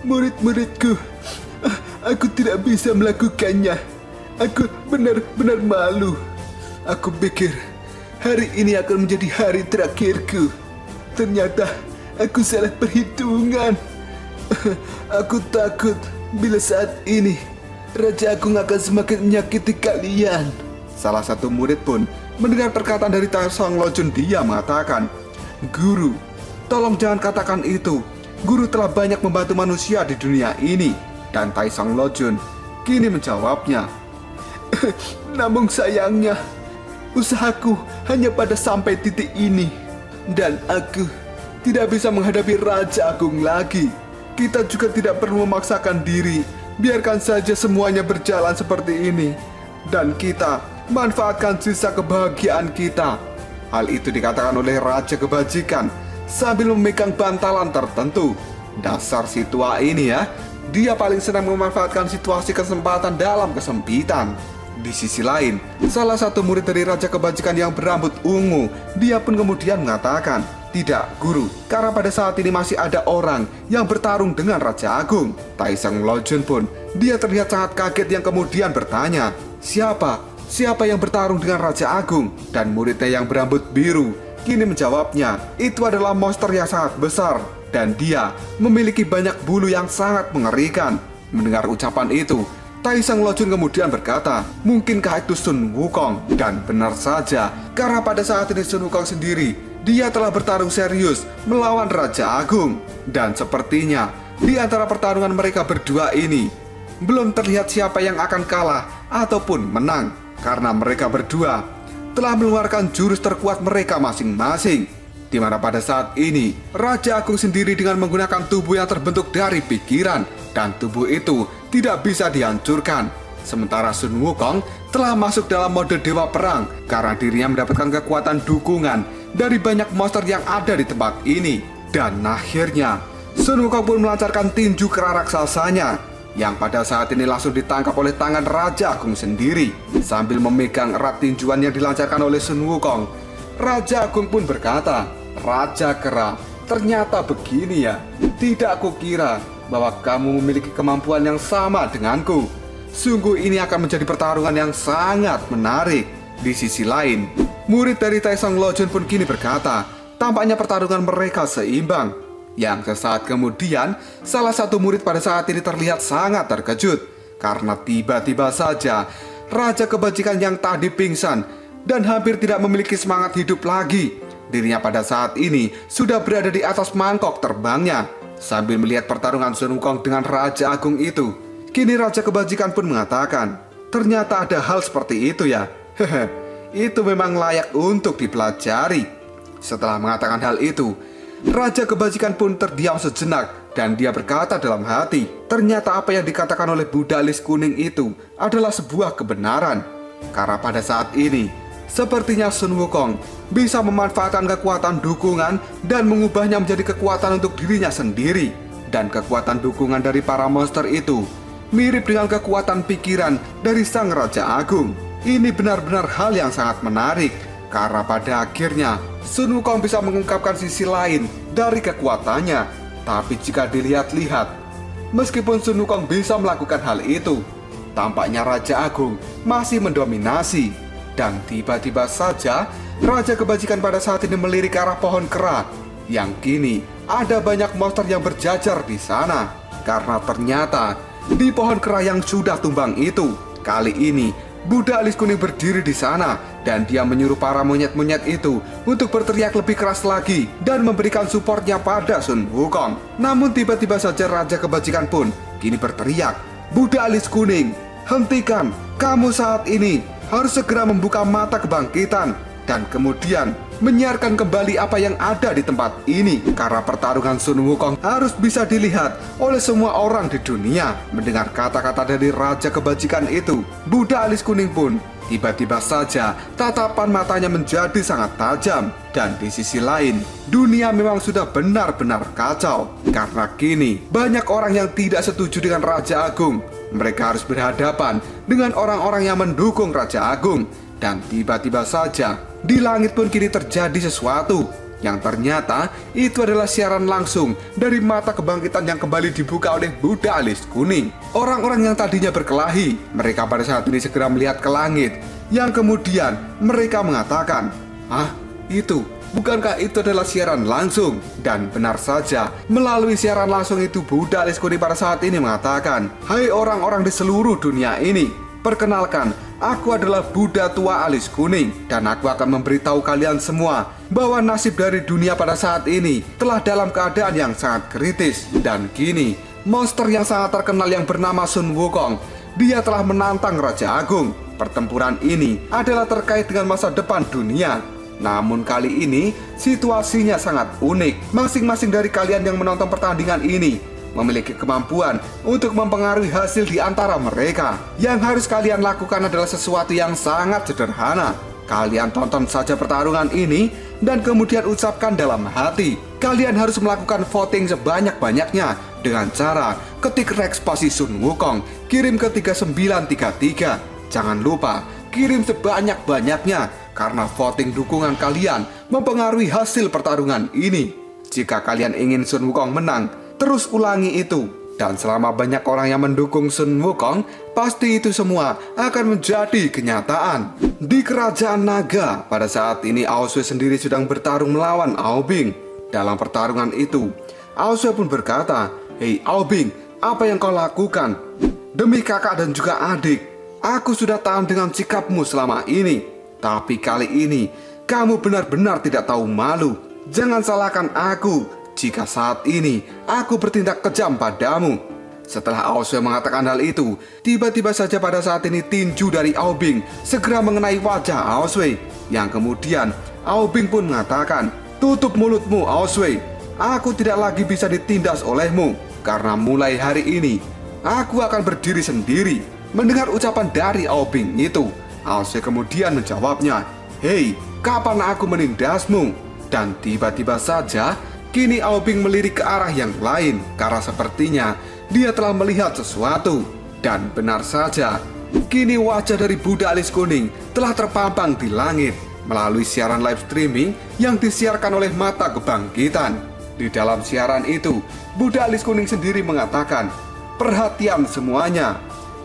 "Murid-muridku, aku tidak bisa melakukannya. Aku benar-benar malu. Aku pikir hari ini akan menjadi hari terakhirku. Ternyata aku salah perhitungan. Aku takut bila saat ini Raja Agung akan semakin menyakiti kalian." Salah satu murid pun mendengar perkataan dari Taisong Lojun. Dia mengatakan, "Guru, tolong jangan katakan itu. Guru telah banyak membantu manusia di dunia ini." Dan Taisong Lojun kini menjawabnya, "Namun sayangnya, usahaku hanya pada sampai titik ini. Dan aku tidak bisa menghadapi Raja Agung lagi. Kita juga tidak perlu memaksakan diri. Biarkan saja semuanya berjalan seperti ini. Dan kita manfaatkan sisa kebahagiaan kita." Hal itu dikatakan oleh Raja Kebajikan sambil memegang bantalan tertentu. Dasar si tua ini ya, dia paling senang memanfaatkan situasi kesempatan dalam kesempitan. Di sisi lain, salah satu murid dari Raja Kebajikan yang berambut ungu, dia pun kemudian mengatakan, "Tidak, Guru, karena pada saat ini masih ada orang yang bertarung dengan Raja Agung." Taisong Lojun pun, dia terlihat sangat kaget yang kemudian bertanya, Siapa yang bertarung dengan Raja Agung?" Dan muridnya yang berambut biru kini menjawabnya, "Itu adalah monster yang sangat besar dan dia memiliki banyak bulu yang sangat mengerikan." Mendengar ucapan itu, Taisong Lojun kemudian berkata, "Mungkinkah itu Sun Wukong?" Dan benar saja, karena pada saat ini Sun Wukong sendiri, dia telah bertarung serius melawan Raja Agung. Dan sepertinya di antara pertarungan mereka berdua ini belum terlihat siapa yang akan kalah ataupun menang, karena mereka berdua telah mengeluarkan jurus terkuat mereka masing-masing. Di mana pada saat ini, Raja Agung sendiri dengan menggunakan tubuh yang terbentuk dari pikiran, dan tubuh itu tidak bisa dihancurkan. Sementara Sun Wukong telah masuk dalam mode dewa perang karena dirinya mendapatkan kekuatan dukungan dari banyak monster yang ada di tempat ini. Dan akhirnya, Sun Wukong pun melancarkan tinju kera raksasanya yang pada saat ini langsung ditangkap oleh tangan Raja Agung sendiri. Sambil memegang erat tinjuan yang dilancarkan oleh Sun Wukong, Raja Agung pun berkata, "Raja Kera, ternyata begini ya. Tidak kukira bahwa kamu memiliki kemampuan yang sama denganku. Sungguh ini akan menjadi pertarungan yang sangat menarik." Di sisi lain, murid dari Taisong Lojun pun kini berkata, tampaknya pertarungan mereka seimbang. Yang sesaat kemudian, salah satu murid pada saat ini terlihat sangat terkejut karena tiba-tiba saja Raja Kebajikan yang tadi pingsan dan hampir tidak memiliki semangat hidup lagi, dirinya pada saat ini sudah berada di atas mangkok terbangnya. Sambil melihat pertarungan Sun Wukong dengan Raja Agung itu, kini Raja Kebajikan pun mengatakan, ternyata ada hal seperti itu ya. Hehe, itu memang layak untuk dipelajari. Setelah mengatakan hal itu, Raja Kebajikan pun terdiam sejenak dan dia berkata dalam hati, ternyata apa yang dikatakan oleh Buddha Alis Kuning itu adalah sebuah kebenaran. Karena pada saat ini, sepertinya Sun Wukong bisa memanfaatkan kekuatan dukungan dan mengubahnya menjadi kekuatan untuk dirinya sendiri. Dan kekuatan dukungan dari para monster itu mirip dengan kekuatan pikiran dari Sang Raja Agung. Ini benar-benar hal yang sangat menarik, karena pada akhirnya Sun Wukong bisa mengungkapkan sisi lain dari kekuatannya. Tapi jika dilihat-lihat, meskipun Sun Wukong bisa melakukan hal itu, tampaknya Raja Agung masih mendominasi. Dan tiba-tiba saja Raja Kebajikan pada saat ini melirik ke arah pohon kera, yang kini ada banyak monster yang berjajar di sana. Karena ternyata di pohon kera yang sudah tumbang itu, kali ini Buddha Alis Kuning berdiri di sana dan dia menyuruh para monyet-monyet itu untuk berteriak lebih keras lagi dan memberikan supportnya pada Sun Wukong. Namun tiba-tiba saja Raja Kebajikan pun kini berteriak, "Buddha Alis Kuning, hentikan! Kamu saat ini harus segera membuka mata kebangkitan dan kemudian menyiarkan kembali apa yang ada di tempat ini." Karena pertarungan Sun Wukong harus bisa dilihat oleh semua orang di dunia. Mendengar kata-kata dari Raja Kebajikan itu, Buddha Alis Kuning pun tiba-tiba saja tatapan matanya menjadi sangat tajam. Dan di sisi lain, dunia memang sudah benar-benar kacau karena kini banyak orang yang tidak setuju dengan Raja Agung. Mereka harus berhadapan dengan orang-orang yang mendukung Raja Agung. Dan tiba-tiba saja di langit pun kini terjadi sesuatu yang ternyata itu adalah siaran langsung dari mata kebangkitan yang kembali dibuka oleh Buddha Alis Kuning. Orang-orang yang tadinya berkelahi, mereka pada saat ini segera melihat ke langit, yang kemudian mereka mengatakan, "Ah, itu, bukankah itu adalah siaran langsung?" Dan benar saja, melalui siaran langsung itu Buddha Alis Kuning pada saat ini mengatakan, "Hai orang-orang di seluruh dunia ini, perkenalkan, aku adalah Buddha Tua Alis Kuning dan aku akan memberitahu kalian semua bahwa nasib dari dunia pada saat ini telah dalam keadaan yang sangat kritis. Dan kini, monster yang sangat terkenal yang bernama Sun Wukong, dia telah menantang Raja Agung. Pertempuran ini adalah terkait dengan masa depan dunia. Namun kali ini, situasinya sangat unik. Masing-masing dari kalian yang menonton pertandingan ini memiliki kemampuan untuk mempengaruhi hasil di antara mereka. Yang harus kalian lakukan adalah sesuatu yang sangat sederhana. Kalian tonton saja pertarungan ini dan kemudian ucapkan dalam hati. Kalian harus melakukan voting sebanyak-banyaknya dengan cara ketik Rex spasi Sun Wukong, kirim ke 3933. Jangan lupa kirim sebanyak-banyaknya karena voting dukungan kalian mempengaruhi hasil pertarungan ini. Jika kalian ingin Sun Wukong menang, terus ulangi itu. Dan selama banyak orang yang mendukung Sun Wukong, pasti itu semua akan menjadi kenyataan. Di kerajaan naga, pada saat ini Ao Sui sendiri sedang bertarung melawan Ao Bing. Dalam pertarungan itu, Ao Sui pun berkata, "Hei Ao Bing, apa yang kau lakukan? Demi kakak dan juga adik, aku sudah tahan dengan sikapmu selama ini. Tapi kali ini, kamu benar-benar tidak tahu malu. Jangan salahkan aku jika saat ini aku bertindak kejam padamu." Setelah Aosway mengatakan hal itu, tiba-tiba saja pada saat ini tinju dari Aobing segera mengenai wajah Aosway. Yang kemudian Aobing pun mengatakan, "Tutup mulutmu, Aosway. Aku tidak lagi bisa ditindas olehmu, karena mulai hari ini aku akan berdiri sendiri." Mendengar ucapan dari Aobing itu, Aosway kemudian menjawabnya, "Hei, kapan aku menindasmu?" Dan tiba-tiba saja kini Aobing melirik ke arah yang lain, karena sepertinya dia telah melihat sesuatu. Dan benar saja, kini wajah dari Buddha Alis Kuning telah terpampang di langit melalui siaran live streaming yang disiarkan oleh Mata Kebangkitan. Di dalam siaran itu, Buddha Alis Kuning sendiri mengatakan, "Perhatian semuanya,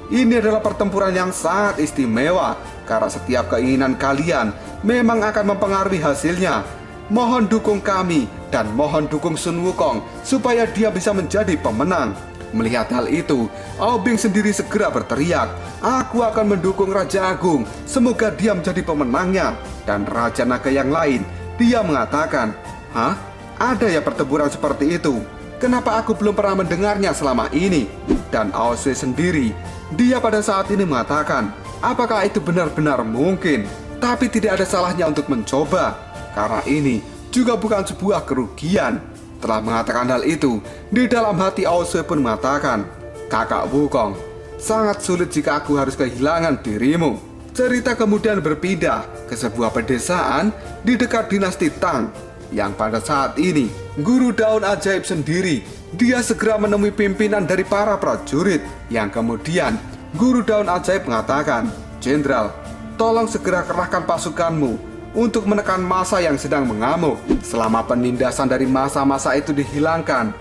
ini adalah pertempuran yang sangat istimewa, karena setiap keinginan kalian memang akan mempengaruhi hasilnya. Mohon dukung kami dan mohon dukung Sun Wukong supaya dia bisa menjadi pemenang." Melihat hal itu, Aobing sendiri segera berteriak, "Aku akan mendukung Raja Agung, semoga dia menjadi pemenangnya." Dan Raja Naga yang lain, dia mengatakan, "Hah? Ada ya pertempuran seperti itu? Kenapa aku belum pernah mendengarnya selama ini?" Dan Aosway sendiri, dia pada saat ini mengatakan, "Apakah itu benar-benar mungkin? Tapi tidak ada salahnya untuk mencoba, karena ini juga bukan sebuah kerugian." Setelah mengatakan hal itu, di dalam hati Aosway pun mengatakan, "Kakak Wukong, sangat sulit jika aku harus kehilangan dirimu." Cerita kemudian berpindah ke sebuah pedesaan di dekat dinasti Tang, yang pada saat ini Guru Daun Ajaib sendiri, dia segera menemui pimpinan dari para prajurit, yang kemudian Guru Daun Ajaib mengatakan, "Jenderal, tolong segera kerahkan pasukanmu untuk menekan massa yang sedang mengamuk. Selama penindasan dari massa-massa itu dihilangkan,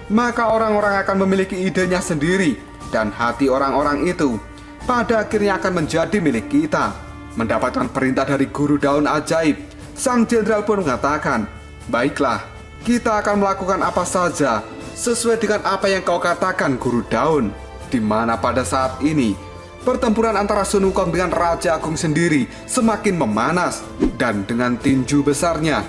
maka orang-orang akan memiliki idenya sendiri, dan hati orang-orang itu pada akhirnya akan menjadi milik kita." Mendapatkan perintah dari Guru Daun Ajaib, sang jenderal pun mengatakan, "Baiklah, kita akan melakukan apa saja sesuai dengan apa yang kau katakan, Guru Daun." Di mana pada saat ini pertempuran antara Sun Wukong dengan Raja Agung sendiri semakin memanas. Dan dengan tinju besarnya,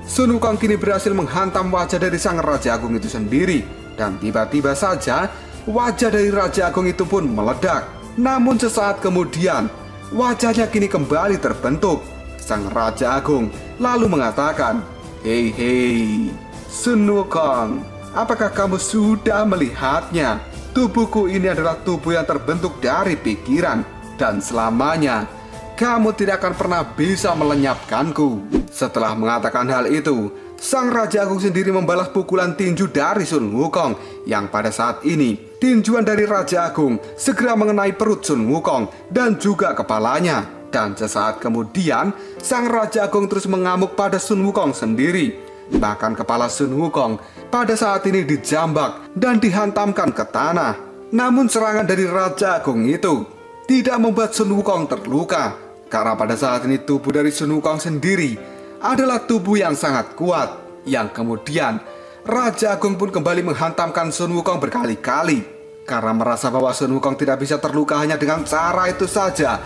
Sun Wukong kini berhasil menghantam wajah dari sang Raja Agung itu sendiri. Dan tiba-tiba saja, wajah dari Raja Agung itu pun meledak. Namun sesaat kemudian, wajahnya kini kembali terbentuk. Sang Raja Agung lalu mengatakan, "Hei, Sun Wukong, apakah kamu sudah melihatnya? Tubuhku ini adalah tubuh yang terbentuk dari pikiran, dan selamanya kamu tidak akan pernah bisa melenyapkanku." Setelah mengatakan hal itu, sang Raja Agung sendiri membalas pukulan tinju dari Sun Wukong, yang pada saat ini tinjuan dari Raja Agung segera mengenai perut Sun Wukong dan juga kepalanya. Dan sesaat kemudian, sang Raja Agung terus mengamuk pada Sun Wukong sendiri. Bahkan kepala Sun Wukong pada saat ini dijambak dan dihantamkan ke tanah. Namun serangan dari Raja Agung itu tidak membuat Sun Wukong terluka, karena pada saat ini tubuh dari Sun Wukong sendiri adalah tubuh yang sangat kuat. Yang kemudian Raja Agung pun kembali menghantamkan Sun Wukong berkali-kali. Karena merasa bahwa Sun Wukong tidak bisa terluka hanya dengan cara itu saja,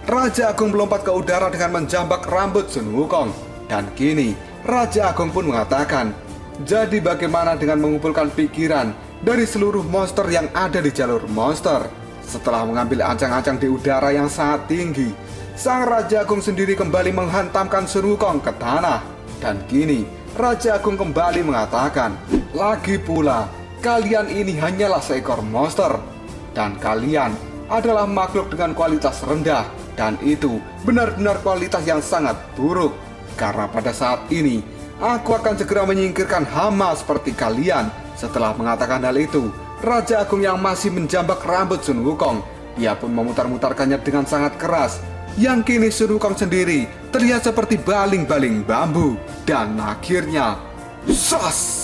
Raja Agung melompat ke udara dengan menjambak rambut Sun Wukong. Dan kini Raja Agung pun mengatakan, "Jadi bagaimana dengan mengumpulkan pikiran dari seluruh monster yang ada di jalur monster?" Setelah mengambil ancang-ancang di udara yang sangat tinggi, sang Raja Agung sendiri kembali menghantamkan Sun Wukong ke tanah. Dan kini Raja Agung kembali mengatakan, "Lagi pula, kalian ini hanyalah seekor monster, dan kalian adalah makhluk dengan kualitas rendah, dan itu benar-benar kualitas yang sangat buruk. Karena pada saat ini, aku akan segera menyingkirkan hama seperti kalian." Setelah mengatakan hal itu, Raja Agung yang masih menjambak rambut Sun Wukong, dia pun memutar-mutarkannya dengan sangat keras. Yang kini Sun Wukong sendiri terlihat seperti baling-baling bambu. Dan akhirnya, sos!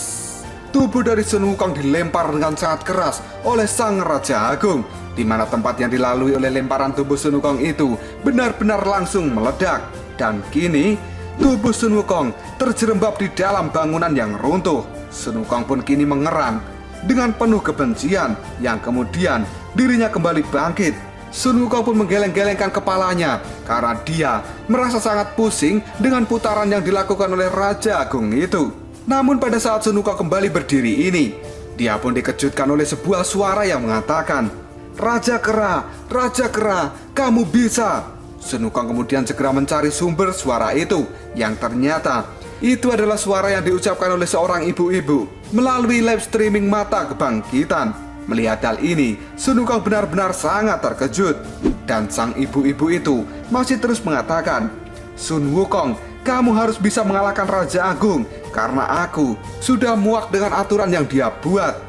Tubuh dari Sun Wukong dilempar dengan sangat keras oleh sang Raja Agung, di mana tempat yang dilalui oleh lemparan tubuh Sun Wukong itu benar-benar langsung meledak. Dan kini tubuh Sun Wukong terjerembab di dalam bangunan yang runtuh. Sun Wukong pun kini mengerang dengan penuh kebencian, yang kemudian dirinya kembali bangkit. Sun Wukong pun menggeleng-gelengkan kepalanya karena dia merasa sangat pusing dengan putaran yang dilakukan oleh Raja Agung itu. Namun pada saat Sun Wukong kembali berdiri ini, Dia pun dikejutkan oleh sebuah suara yang mengatakan, Raja Kera, kamu bisa. Sun Wukong kemudian segera mencari sumber suara itu, yang ternyata itu adalah suara yang diucapkan oleh seorang ibu-ibu melalui live streaming Mata Kebangkitan. Melihat hal ini, Sun Wukong benar-benar sangat terkejut. Dan sang ibu-ibu itu masih terus mengatakan, Sun Wukong, kamu harus bisa mengalahkan Raja Agung, karena aku sudah muak dengan aturan yang dia buat.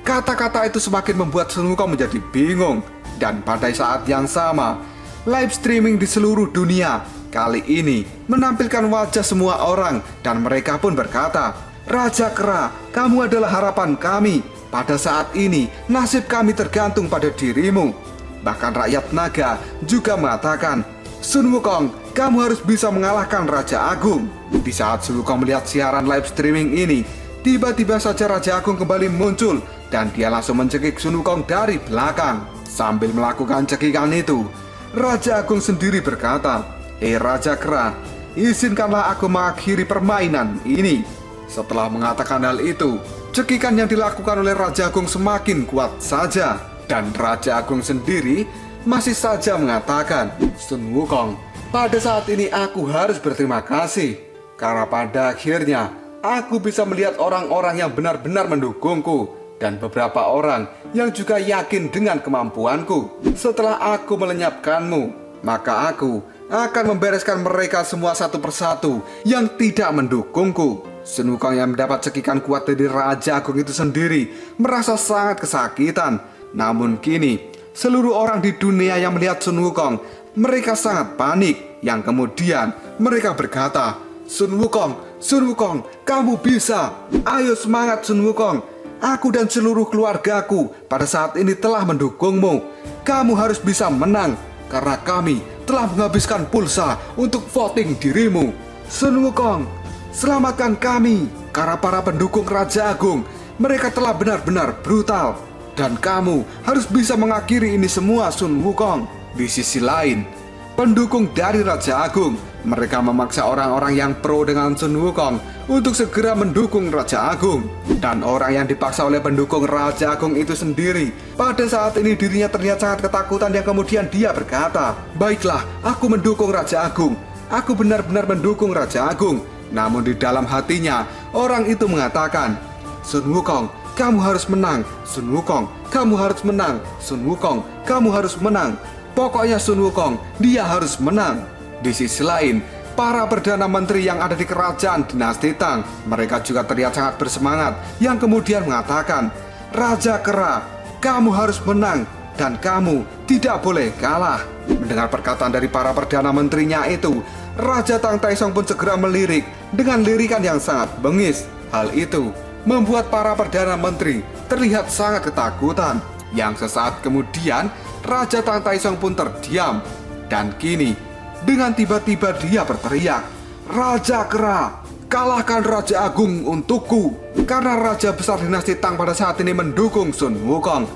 Kata-kata itu semakin membuat Sun Wukong menjadi bingung. Dan pada saat yang sama, live streaming di seluruh dunia kali ini menampilkan wajah semua orang, dan mereka pun berkata, Raja Kera, kamu adalah harapan kami. Pada saat ini, nasib kami tergantung pada dirimu. Bahkan rakyat naga juga mengatakan, Sun Wukong, kamu harus bisa mengalahkan Raja Agung. Di saat Sun Wukong melihat siaran live streaming ini, tiba-tiba saja Raja Agung kembali muncul, dan dia langsung mencekik Sun Wukong dari belakang. Sambil melakukan cekikan itu, Raja Agung sendiri berkata, Raja Kera, izinkanlah aku mengakhiri permainan ini. Setelah mengatakan hal itu, cekikan yang dilakukan oleh Raja Agung semakin kuat saja. Dan Raja Agung sendiri masih saja mengatakan, Sun Wukong, pada saat ini aku harus berterima kasih, karena pada akhirnya aku bisa melihat orang-orang yang benar-benar mendukungku, dan beberapa orang yang juga yakin dengan kemampuanku. Setelah aku melenyapkanmu, maka aku akan membereskan mereka semua satu persatu yang tidak mendukungku. Sun Wukong yang mendapat cekikan kuat dari Raja Agung itu sendiri merasa sangat kesakitan. Namun kini, seluruh orang di dunia yang melihat Sun Wukong, mereka sangat panik. Yang kemudian mereka berkata, Sun Wukong, kamu bisa. Ayo semangat Sun Wukong. Aku dan seluruh keluargaku pada saat ini telah mendukungmu. Kamu harus bisa menang, karena kami telah menghabiskan pulsa untuk voting dirimu. Sun Wukong, selamatkan kami, karena para pendukung Raja Agung, mereka telah benar-benar brutal. Dan kamu harus bisa mengakhiri ini semua, Sun Wukong. Di sisi lain, pendukung dari Raja Agung, mereka memaksa orang-orang yang pro dengan Sun Wukong untuk segera mendukung Raja Agung. Dan orang yang dipaksa oleh pendukung Raja Agung itu sendiri, pada saat ini dirinya terlihat sangat ketakutan, yang kemudian dia berkata, Baiklah, aku mendukung Raja Agung. Aku benar-benar mendukung Raja Agung. Namun di dalam hatinya, orang itu mengatakan, Sun Wukong, kamu harus menang. Sun Wukong, kamu harus menang. Sun Wukong, kamu harus menang. Pokoknya Sun Wukong, dia harus menang. Di sisi lain, para Perdana Menteri yang ada di kerajaan dinasti Tang, mereka juga terlihat sangat bersemangat, yang kemudian mengatakan, Raja Kera, kamu harus menang, dan kamu tidak boleh kalah. Mendengar perkataan dari para Perdana Menterinya itu, Raja Tang Taisong pun segera melirik dengan lirikan yang sangat bengis. Hal itu membuat para Perdana Menteri terlihat sangat ketakutan. Yang sesaat kemudian, Raja Tang Taisong pun terdiam. Dan kini, dengan tiba-tiba dia berteriak, Raja Kera, kalahkan Raja Agung untukku. Karena Raja Besar dinasti Tang pada saat ini mendukung Sun Wukong,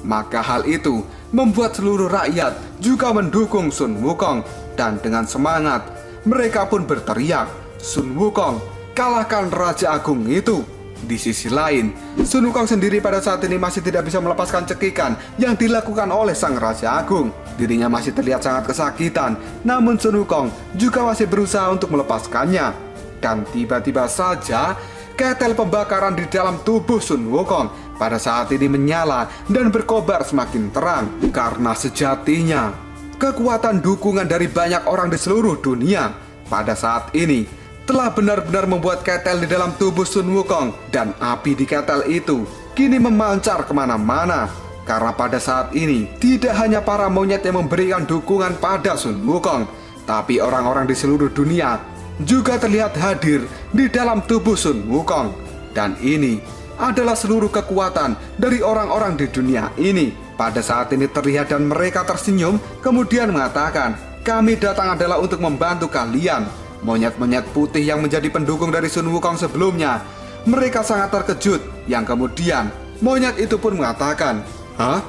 maka hal itu membuat seluruh rakyat juga mendukung Sun Wukong. Dan dengan semangat, mereka pun berteriak, Sun Wukong, kalahkan Raja Agung itu. Di sisi lain, Sun Wukong sendiri pada saat ini masih tidak bisa melepaskan cekikan yang dilakukan oleh sang Raja Agung. Dirinya masih terlihat sangat kesakitan, namun Sun Wukong juga masih berusaha untuk melepaskannya. Dan tiba-tiba saja, ketel pembakaran di dalam tubuh Sun Wukong pada saat ini menyala dan berkobar semakin terang. Karena sejatinya, kekuatan dukungan dari banyak orang di seluruh dunia pada saat ini telah benar-benar membuat ketel di dalam tubuh Sun Wukong. Dan api di ketel itu kini memancar kemana-mana. Karena pada saat ini tidak hanya para monyet yang memberikan dukungan pada Sun Wukong, tapi orang-orang di seluruh dunia juga terlihat hadir di dalam tubuh Sun Wukong. Dan ini adalah seluruh kekuatan dari orang-orang di dunia ini. Pada saat ini terlihat dan mereka tersenyum, kemudian mengatakan, kami datang adalah untuk membantu kalian. Monyet-monyet putih yang menjadi pendukung dari Sun Wukong sebelumnya, mereka sangat terkejut. Yang kemudian monyet itu pun mengatakan, Hah?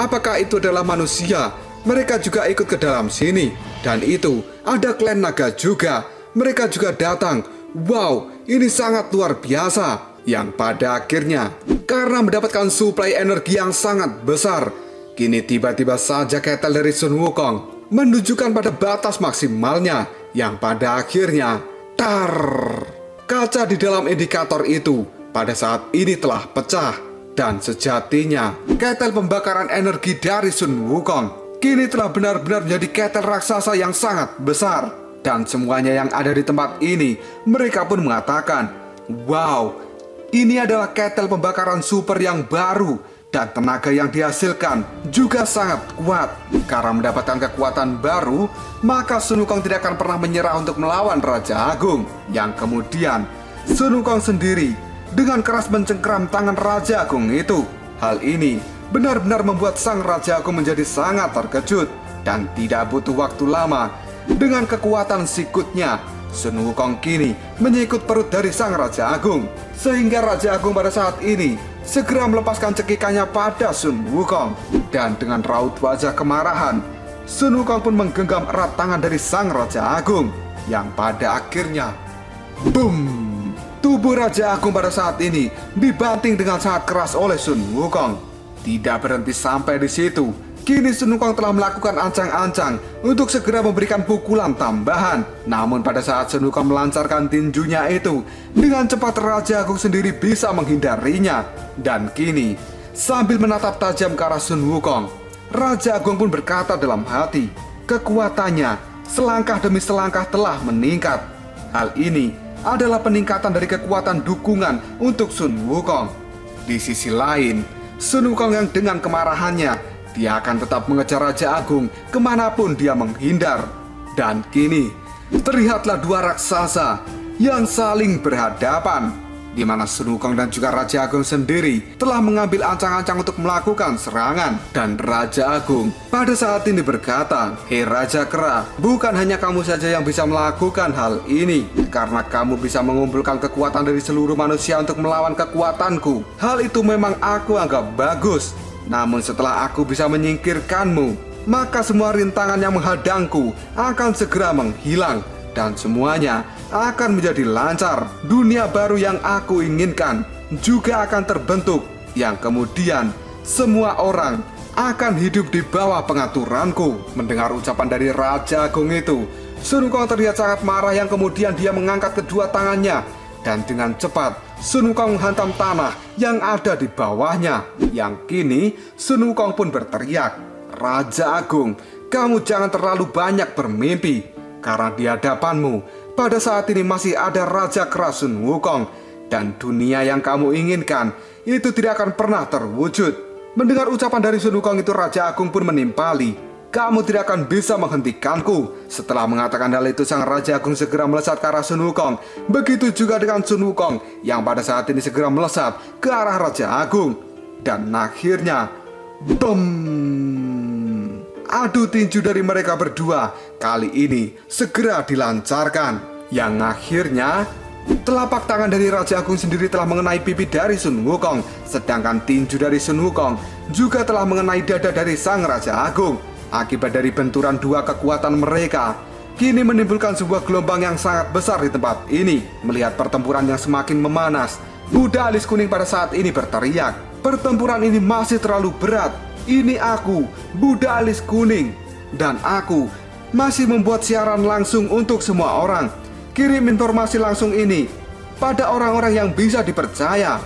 Apakah itu adalah manusia? Mereka juga ikut ke dalam sini. Dan itu ada klan naga juga. Mereka juga datang. Wow, ini sangat luar biasa. yang pada akhirnya karena mendapatkan suplai energi yang sangat besar, kini tiba-tiba saja ketel dari Sun Wukong menunjukkan pada batas maksimalnya yang pada akhirnya tar. Kaca di dalam indikator itu pada saat ini telah pecah dan sejatinya ketel pembakaran energi dari Sun Wukong kini telah benar-benar menjadi ketel raksasa yang sangat besar. Dan semuanya yang ada di tempat ini, mereka pun mengatakan, wow, ini adalah ketel pembakaran super yang baru. Dan tenaga yang dihasilkan juga sangat kuat. Karena mendapatkan kekuatan baru, maka Sun Wukong tidak akan pernah menyerah untuk melawan Raja Agung. Yang kemudian, Sun Wukong sendiri dengan keras mencengkram tangan Raja Agung itu. Hal ini benar-benar membuat sang Raja Agung menjadi sangat terkejut. Dan tidak butuh waktu lama, dengan kekuatan sikutnya, Sun Wukong kini menyikut perut dari sang Raja Agung. Sehingga Raja Agung pada saat ini segera melepaskan cekikannya pada Sun Wukong. Dan dengan raut wajah kemarahan, Sun Wukong pun menggenggam erat tangan dari sang Raja Agung. Yang pada akhirnya, boom! Tubuh Raja Agung pada saat ini dibanting dengan sangat keras oleh Sun Wukong. Tidak berhenti sampai di situ, kini Sun Wukong telah melakukan ancang-ancang untuk segera memberikan pukulan tambahan. Namun pada saat Sun Wukong melancarkan tinjunya itu, dengan cepat Raja Agung sendiri bisa menghindarinya. Dan kini, sambil menatap tajam ke arah Sun Wukong, Raja Agung pun berkata dalam hati, kekuatannya selangkah demi selangkah telah meningkat. Hal ini adalah peningkatan dari kekuatan dukungan untuk Sun Wukong. Di sisi lain, Sun Wukong yang dengan kemarahannya, dia akan tetap mengejar Raja Agung kemanapun dia menghindar. Dan kini, terlihatlah dua raksasa yang saling berhadapan, di mana Sun Wukong dan juga Raja Agung sendiri telah mengambil ancang-ancang untuk melakukan serangan. Dan Raja Agung pada saat ini berkata, hei Raja Kera, bukan hanya kamu saja yang bisa melakukan hal ini, karena kamu bisa mengumpulkan kekuatan dari seluruh manusia untuk melawan kekuatanku. Hal itu memang aku anggap bagus. Namun setelah aku bisa menyingkirkanmu, maka semua rintangan yang menghadangku akan segera menghilang. Dan semuanya akan menjadi lancar. Dunia baru yang aku inginkan juga akan terbentuk, yang kemudian semua orang akan hidup di bawah pengaturanku. Mendengar ucapan dari Raja Agung itu, Sun Wukong terlihat sangat marah, yang kemudian dia mengangkat kedua tangannya. Dan dengan cepat Sun Wukong menghantam tanah yang ada di bawahnya. Yang kini Sun Wukong pun berteriak, Raja Agung, kamu jangan terlalu banyak bermimpi. Karena di hadapanmu pada saat ini masih ada Raja Kera Sun Wukong. Dan dunia yang kamu inginkan itu tidak akan pernah terwujud. Mendengar ucapan dari Sun Wukong itu, Raja Agung pun menimpali, kamu tidak akan bisa menghentikanku. Setelah mengatakan hal itu, sang Raja Agung segera melesat ke arah Sun Wukong. Begitu juga dengan Sun Wukong yang pada saat ini segera melesat ke arah Raja Agung. Dan akhirnya, boom! Adu tinju dari mereka berdua kali ini segera dilancarkan. Yang akhirnya, telapak tangan dari Raja Agung sendiri telah mengenai pipi dari Sun Wukong. Sedangkan tinju dari Sun Wukong juga telah mengenai dada dari sang Raja Agung. Akibat dari benturan dua kekuatan mereka, kini menimbulkan sebuah gelombang yang sangat besar di tempat ini. Melihat pertempuran yang semakin memanas, Buddha alis kuning pada saat ini berteriak, pertempuran ini masih terlalu berat. Ini aku, Buddha alis kuning, dan aku masih membuat siaran langsung untuk semua orang. Kirim informasi langsung ini pada orang-orang yang bisa dipercaya.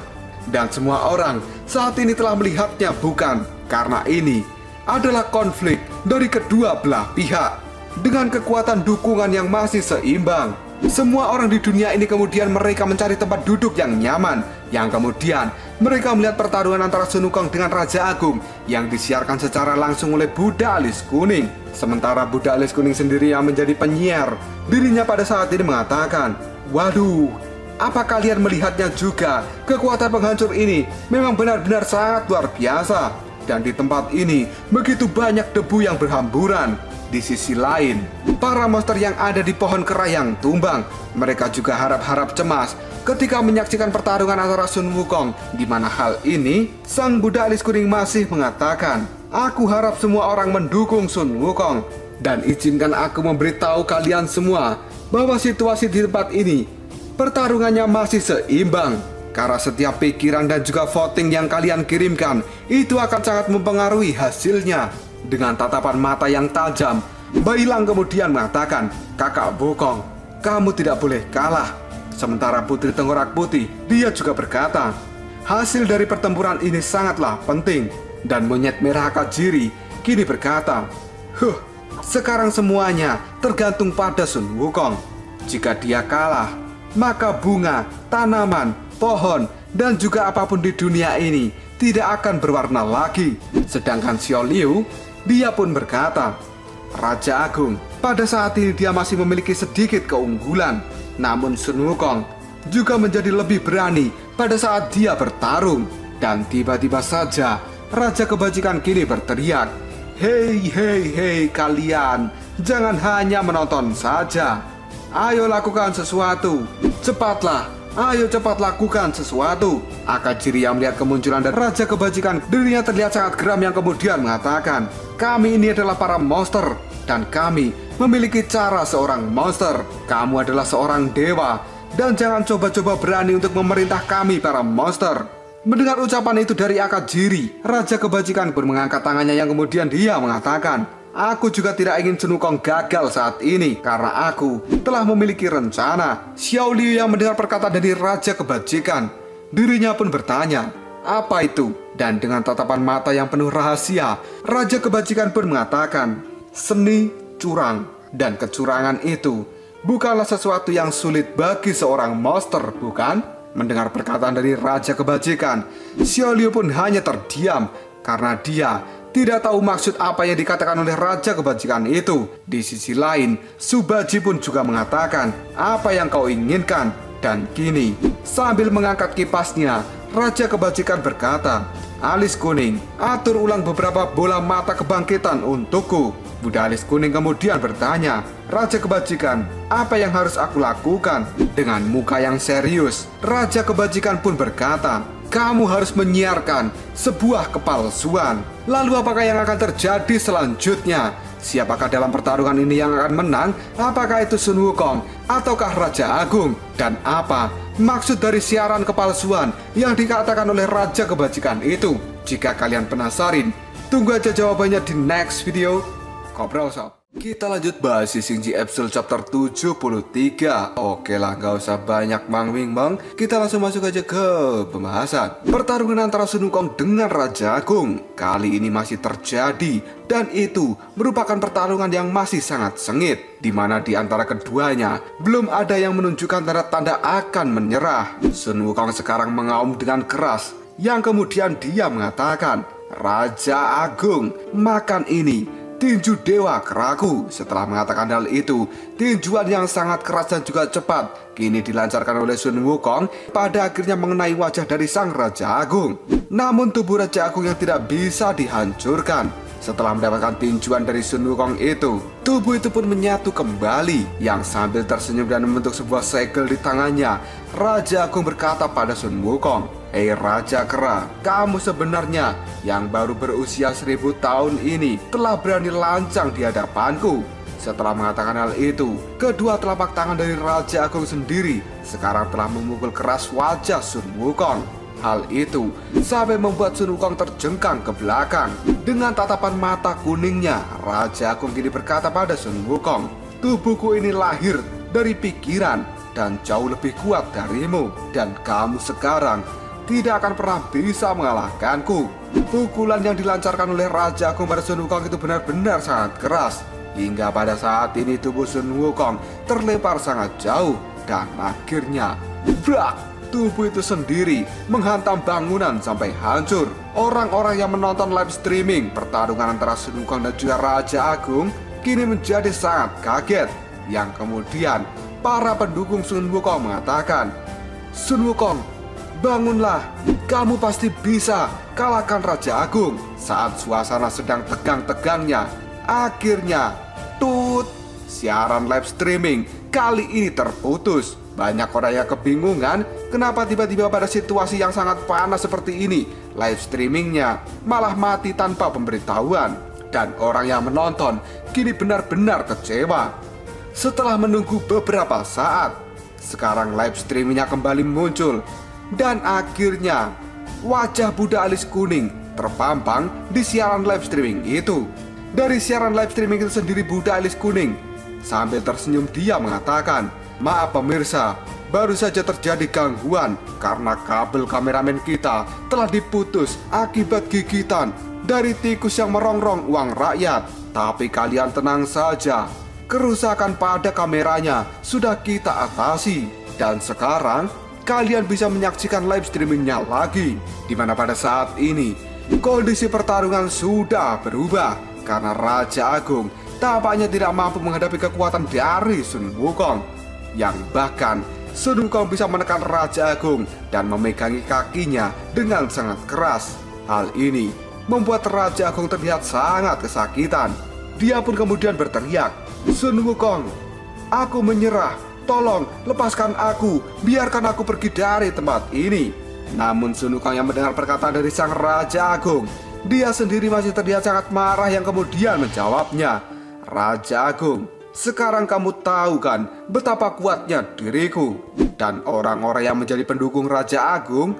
Dan semua orang saat ini telah melihatnya, bukan? Karena ini adalah konflik dari kedua belah pihak dengan kekuatan dukungan yang masih seimbang. Semua orang di dunia ini kemudian mereka mencari tempat duduk yang nyaman. Yang kemudian mereka melihat pertarungan antara Sun Wukong dengan Raja Agung yang disiarkan secara langsung oleh Buddha alis kuning. Sementara Buddha alis kuning sendiri yang menjadi penyiar, dirinya pada saat ini mengatakan, waduh, apa kalian melihatnya juga? Kekuatan penghancur ini memang benar-benar sangat luar biasa. Dan di tempat ini begitu banyak debu yang berhamburan. Di sisi lain, para monster yang ada di pohon kera yang tumbang, mereka juga harap-harap cemas ketika menyaksikan pertarungan antara Sun Wukong, di mana hal ini sang Buddha alis kuning masih mengatakan, aku harap semua orang mendukung Sun Wukong. Dan izinkan aku memberitahu kalian semua bahwa situasi di tempat ini pertarungannya masih seimbang. Karena setiap pikiran dan juga voting yang kalian kirimkan itu akan sangat mempengaruhi hasilnya. Dengan tatapan mata yang tajam, Bailang kemudian mengatakan, "Kakak Wukong, kamu tidak boleh kalah." Sementara Putri Tengkorak Putih, dia juga berkata, "Hasil dari pertempuran ini sangatlah penting." Dan monyet merah Akajiri kini berkata, sekarang semuanya tergantung pada Sun Wukong. Jika dia kalah, maka bunga, tanaman, pohon, dan juga apapun di dunia ini tidak akan berwarna lagi. Sedangkan Xiao Liu, dia pun berkata, Raja Agung, pada saat ini dia masih memiliki sedikit keunggulan. Namun Sun Wukong juga menjadi lebih berani pada saat dia bertarung. Dan tiba-tiba saja Raja Kebajikan kini berteriak, hei kalian, jangan hanya menonton saja. Ayo lakukan sesuatu, cepatlah, ayo cepat lakukan sesuatu. Akajiri yang melihat kemunculan dari Raja Kebajikan, dirinya terlihat sangat geram yang kemudian mengatakan, kami ini adalah para monster, dan kami memiliki cara seorang monster. Kamu adalah seorang dewa, dan jangan coba-coba berani untuk memerintah kami para monster. Mendengar ucapan itu dari Akajiri, Raja Kebajikan pun mengangkat tangannya yang kemudian dia mengatakan, aku juga tidak ingin Sun Wukong gagal saat ini karena aku telah memiliki rencana. Xiao Liu yang mendengar perkataan dari Raja Kebajikan, dirinya pun bertanya, apa itu? Dan dengan tatapan mata yang penuh rahasia, Raja Kebajikan pun mengatakan, seni curang. Dan kecurangan itu bukanlah sesuatu yang sulit bagi seorang monster, bukan? Mendengar perkataan dari Raja Kebajikan, Xiao Liu pun hanya terdiam karena dia tidak tahu maksud apa yang dikatakan oleh Raja Kebajikan itu. Di sisi lain, Subaji pun juga mengatakan, apa yang kau inginkan? Dan kini, sambil mengangkat kipasnya, Raja Kebajikan berkata, alis kuning, atur ulang beberapa bola mata kebangkitan untukku. Buddha alis kuning kemudian bertanya, Raja Kebajikan, apa yang harus aku lakukan? Dengan muka yang serius, Raja Kebajikan pun berkata, kamu harus menyiarkan sebuah kepalsuan. Lalu apakah yang akan terjadi selanjutnya? Siapakah dalam pertarungan ini yang akan menang? Apakah itu Sun Wukong ataukah Raja Agung? Dan apa maksud dari siaran kepalsuan yang dikatakan oleh Raja Kebajikan itu? Jika kalian penasaran, tunggu aja jawabannya di next video. Ngobrol sob. Kita lanjut bahas Sisingji episode chapter 73. Oke lah, gak usah banyak mangwing bang. Kita langsung masuk aja ke pembahasan. Pertarungan antara Sun Wukong dengan Raja Agung kali ini masih terjadi, dan itu merupakan pertarungan yang masih sangat sengit, di mana di antara keduanya belum ada yang menunjukkan tanda-tanda akan menyerah. Sun Wukong sekarang mengaum dengan keras, yang kemudian dia mengatakan, Raja Agung, makan ini, tinju dewa keraku. Setelah mengatakan hal itu, tinjuan yang sangat keras dan juga cepat kini dilancarkan oleh Sun Wukong pada akhirnya mengenai wajah dari sang Raja Agung. Namun tubuh Raja Agung yang tidak bisa dihancurkan. Setelah mendapatkan tinjuan dari Sun Wukong itu, tubuh itu pun menyatu kembali. Yang sambil tersenyum dan membentuk sebuah segel di tangannya, Raja Agung berkata pada Sun Wukong, hei Raja Kera, kamu sebenarnya yang baru berusia 1000 tahun ini telah berani lancang di hadapanku. Setelah mengatakan hal itu, kedua telapak tangan dari Raja Agung sendiri sekarang telah memukul keras wajah Sun Wukong. Hal itu sampai membuat Sun Wukong terjengkang ke belakang. Dengan tatapan mata kuningnya, Raja Agung kini berkata pada Sun Wukong, tubuhku ini lahir dari pikiran dan jauh lebih kuat darimu, dan kamu sekarang tidak akan pernah bisa mengalahkanku. Pukulan yang dilancarkan oleh Raja Agung pada Sun Wukong itu benar-benar sangat keras, hingga pada saat ini tubuh Sun Wukong terlempar sangat jauh, dan akhirnya brak, tubuh itu sendiri menghantam bangunan sampai hancur. Orang-orang yang menonton live streaming pertarungan antara Sun Wukong dan juga Raja Agung kini menjadi sangat kaget, yang kemudian para pendukung Sun Wukong mengatakan, Sun Wukong, bangunlah, kamu pasti bisa kalahkan Raja Agung. Saat suasana sedang tegang-tegangnya, akhirnya siaran live streaming kali ini terputus. Banyak orang yang kebingungan kenapa tiba-tiba pada situasi yang sangat panas seperti ini live streamingnya malah mati tanpa pemberitahuan. Dan orang yang menonton kini benar-benar kecewa. Setelah menunggu beberapa saat, sekarang live streamingnya kembali muncul. Dan akhirnya wajah Buddha alis kuning terpampang di siaran live streaming itu. Dari siaran live streaming itu sendiri Buddha alis kuning sambil tersenyum dia mengatakan, "Maaf pemirsa, baru saja terjadi gangguan karena kabel kameramen kita telah diputus akibat gigitan dari tikus yang merongrong uang rakyat. Tapi kalian tenang saja, kerusakan pada kameranya sudah kita atasi. Dan sekarang kalian bisa menyaksikan live streamingnya lagi." Dimana pada saat ini kondisi pertarungan sudah berubah karena Raja Agung tampaknya tidak mampu menghadapi kekuatan dari Sun Wukong, yang bahkan Sun Wukong bisa menekan Raja Agung dan memegangi kakinya dengan sangat keras. Hal ini membuat Raja Agung terlihat sangat kesakitan. Dia pun kemudian berteriak, "Sun Wukong, aku menyerah. Tolong lepaskan aku, biarkan aku pergi dari tempat ini." Namun Sun Wukong yang mendengar perkataan dari sang Raja Agung, dia sendiri masih terlihat sangat marah yang kemudian menjawabnya, "Raja Agung, sekarang kamu tahu kan betapa kuatnya diriku." Dan orang-orang yang menjadi pendukung Raja Agung,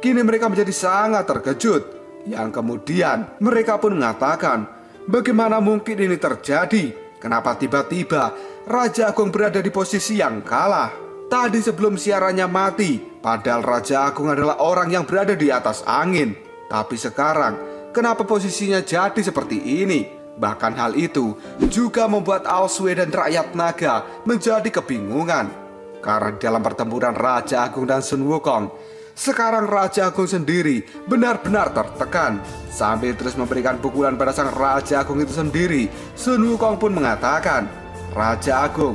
kini mereka menjadi sangat terkejut. Yang kemudian mereka pun mengatakan, "Bagaimana mungkin ini terjadi? Kenapa tiba-tiba Raja Agung berada di posisi yang kalah? Tadi sebelum siarannya mati, padahal Raja Agung adalah orang yang berada di atas angin. Tapi sekarang, kenapa posisinya jadi seperti ini?" Bahkan hal itu juga membuat Aosue dan rakyat naga menjadi kebingungan. Karena dalam pertempuran Raja Agung dan Sun Wukong, sekarang Raja Agung sendiri benar-benar tertekan. Sambil terus memberikan pukulan pada sang Raja Agung itu sendiri, Sun Wukong pun mengatakan, "Raja Agung,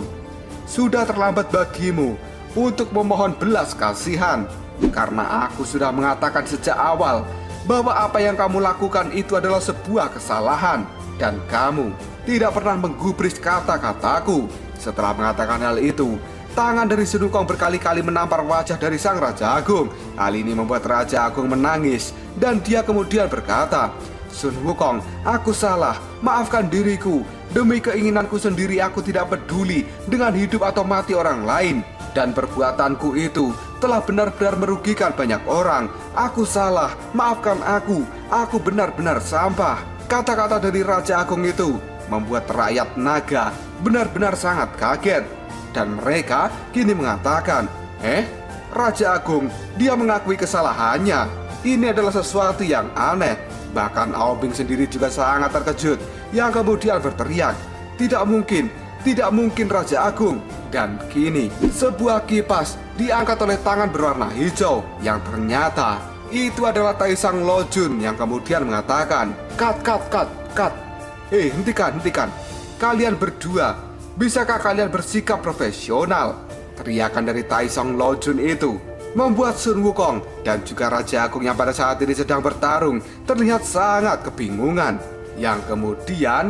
sudah terlambat bagimu untuk memohon belas kasihan. Karena aku sudah mengatakan sejak awal bahwa apa yang kamu lakukan itu adalah sebuah kesalahan. Dan kamu tidak pernah menggubris kata-kataku." Setelah mengatakan hal itu, tangan dari Sun Wukong berkali-kali menampar wajah dari sang Raja Agung. Hal ini membuat Raja Agung menangis dan dia kemudian berkata, "Sun Wukong, aku salah, maafkan diriku. Demi keinginanku sendiri aku tidak peduli dengan hidup atau mati orang lain. Dan perbuatanku itu telah benar-benar merugikan banyak orang. Aku salah, maafkan aku benar-benar sampah." Kata-kata dari Raja Agung itu membuat rakyat naga benar-benar sangat kaget. Dan mereka kini mengatakan, Raja Agung, dia mengakui kesalahannya. Ini adalah sesuatu yang aneh. Bahkan Aobing sendiri juga sangat terkejut, yang kemudian berteriak, tidak mungkin Raja Agung." Dan kini sebuah kipas diangkat oleh tangan berwarna hijau, yang ternyata itu adalah Taisang Lojun, yang kemudian mengatakan, Cut. Hentikan. Kalian berdua, bisakah kalian bersikap profesional?" Teriakan dari Taisang Lojun itu membuat Sun Wukong dan juga Raja Agung yang pada saat ini sedang bertarung terlihat sangat kebingungan. Yang kemudian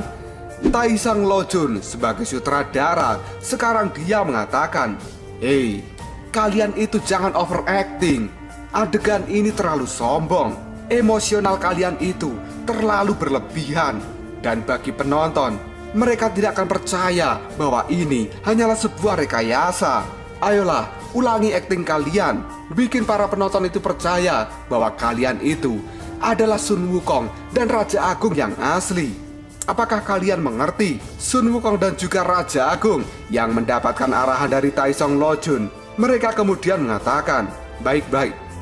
Taisang Lojun sebagai sutradara sekarang dia mengatakan, "Hei, kalian itu jangan overacting. Adegan ini terlalu sombong. Emosional kalian itu terlalu berlebihan. Dan bagi penonton, mereka tidak akan percaya bahwa ini hanyalah sebuah rekayasa. Ayolah, ulangi akting kalian. Bikin para penonton itu percaya bahwa kalian itu adalah Sun Wukong dan Raja Agung yang asli." Apakah kalian mengerti? Sun Wukong dan juga Raja Agung yang mendapatkan arahan dari Taisang Lojun, mereka kemudian mengatakan,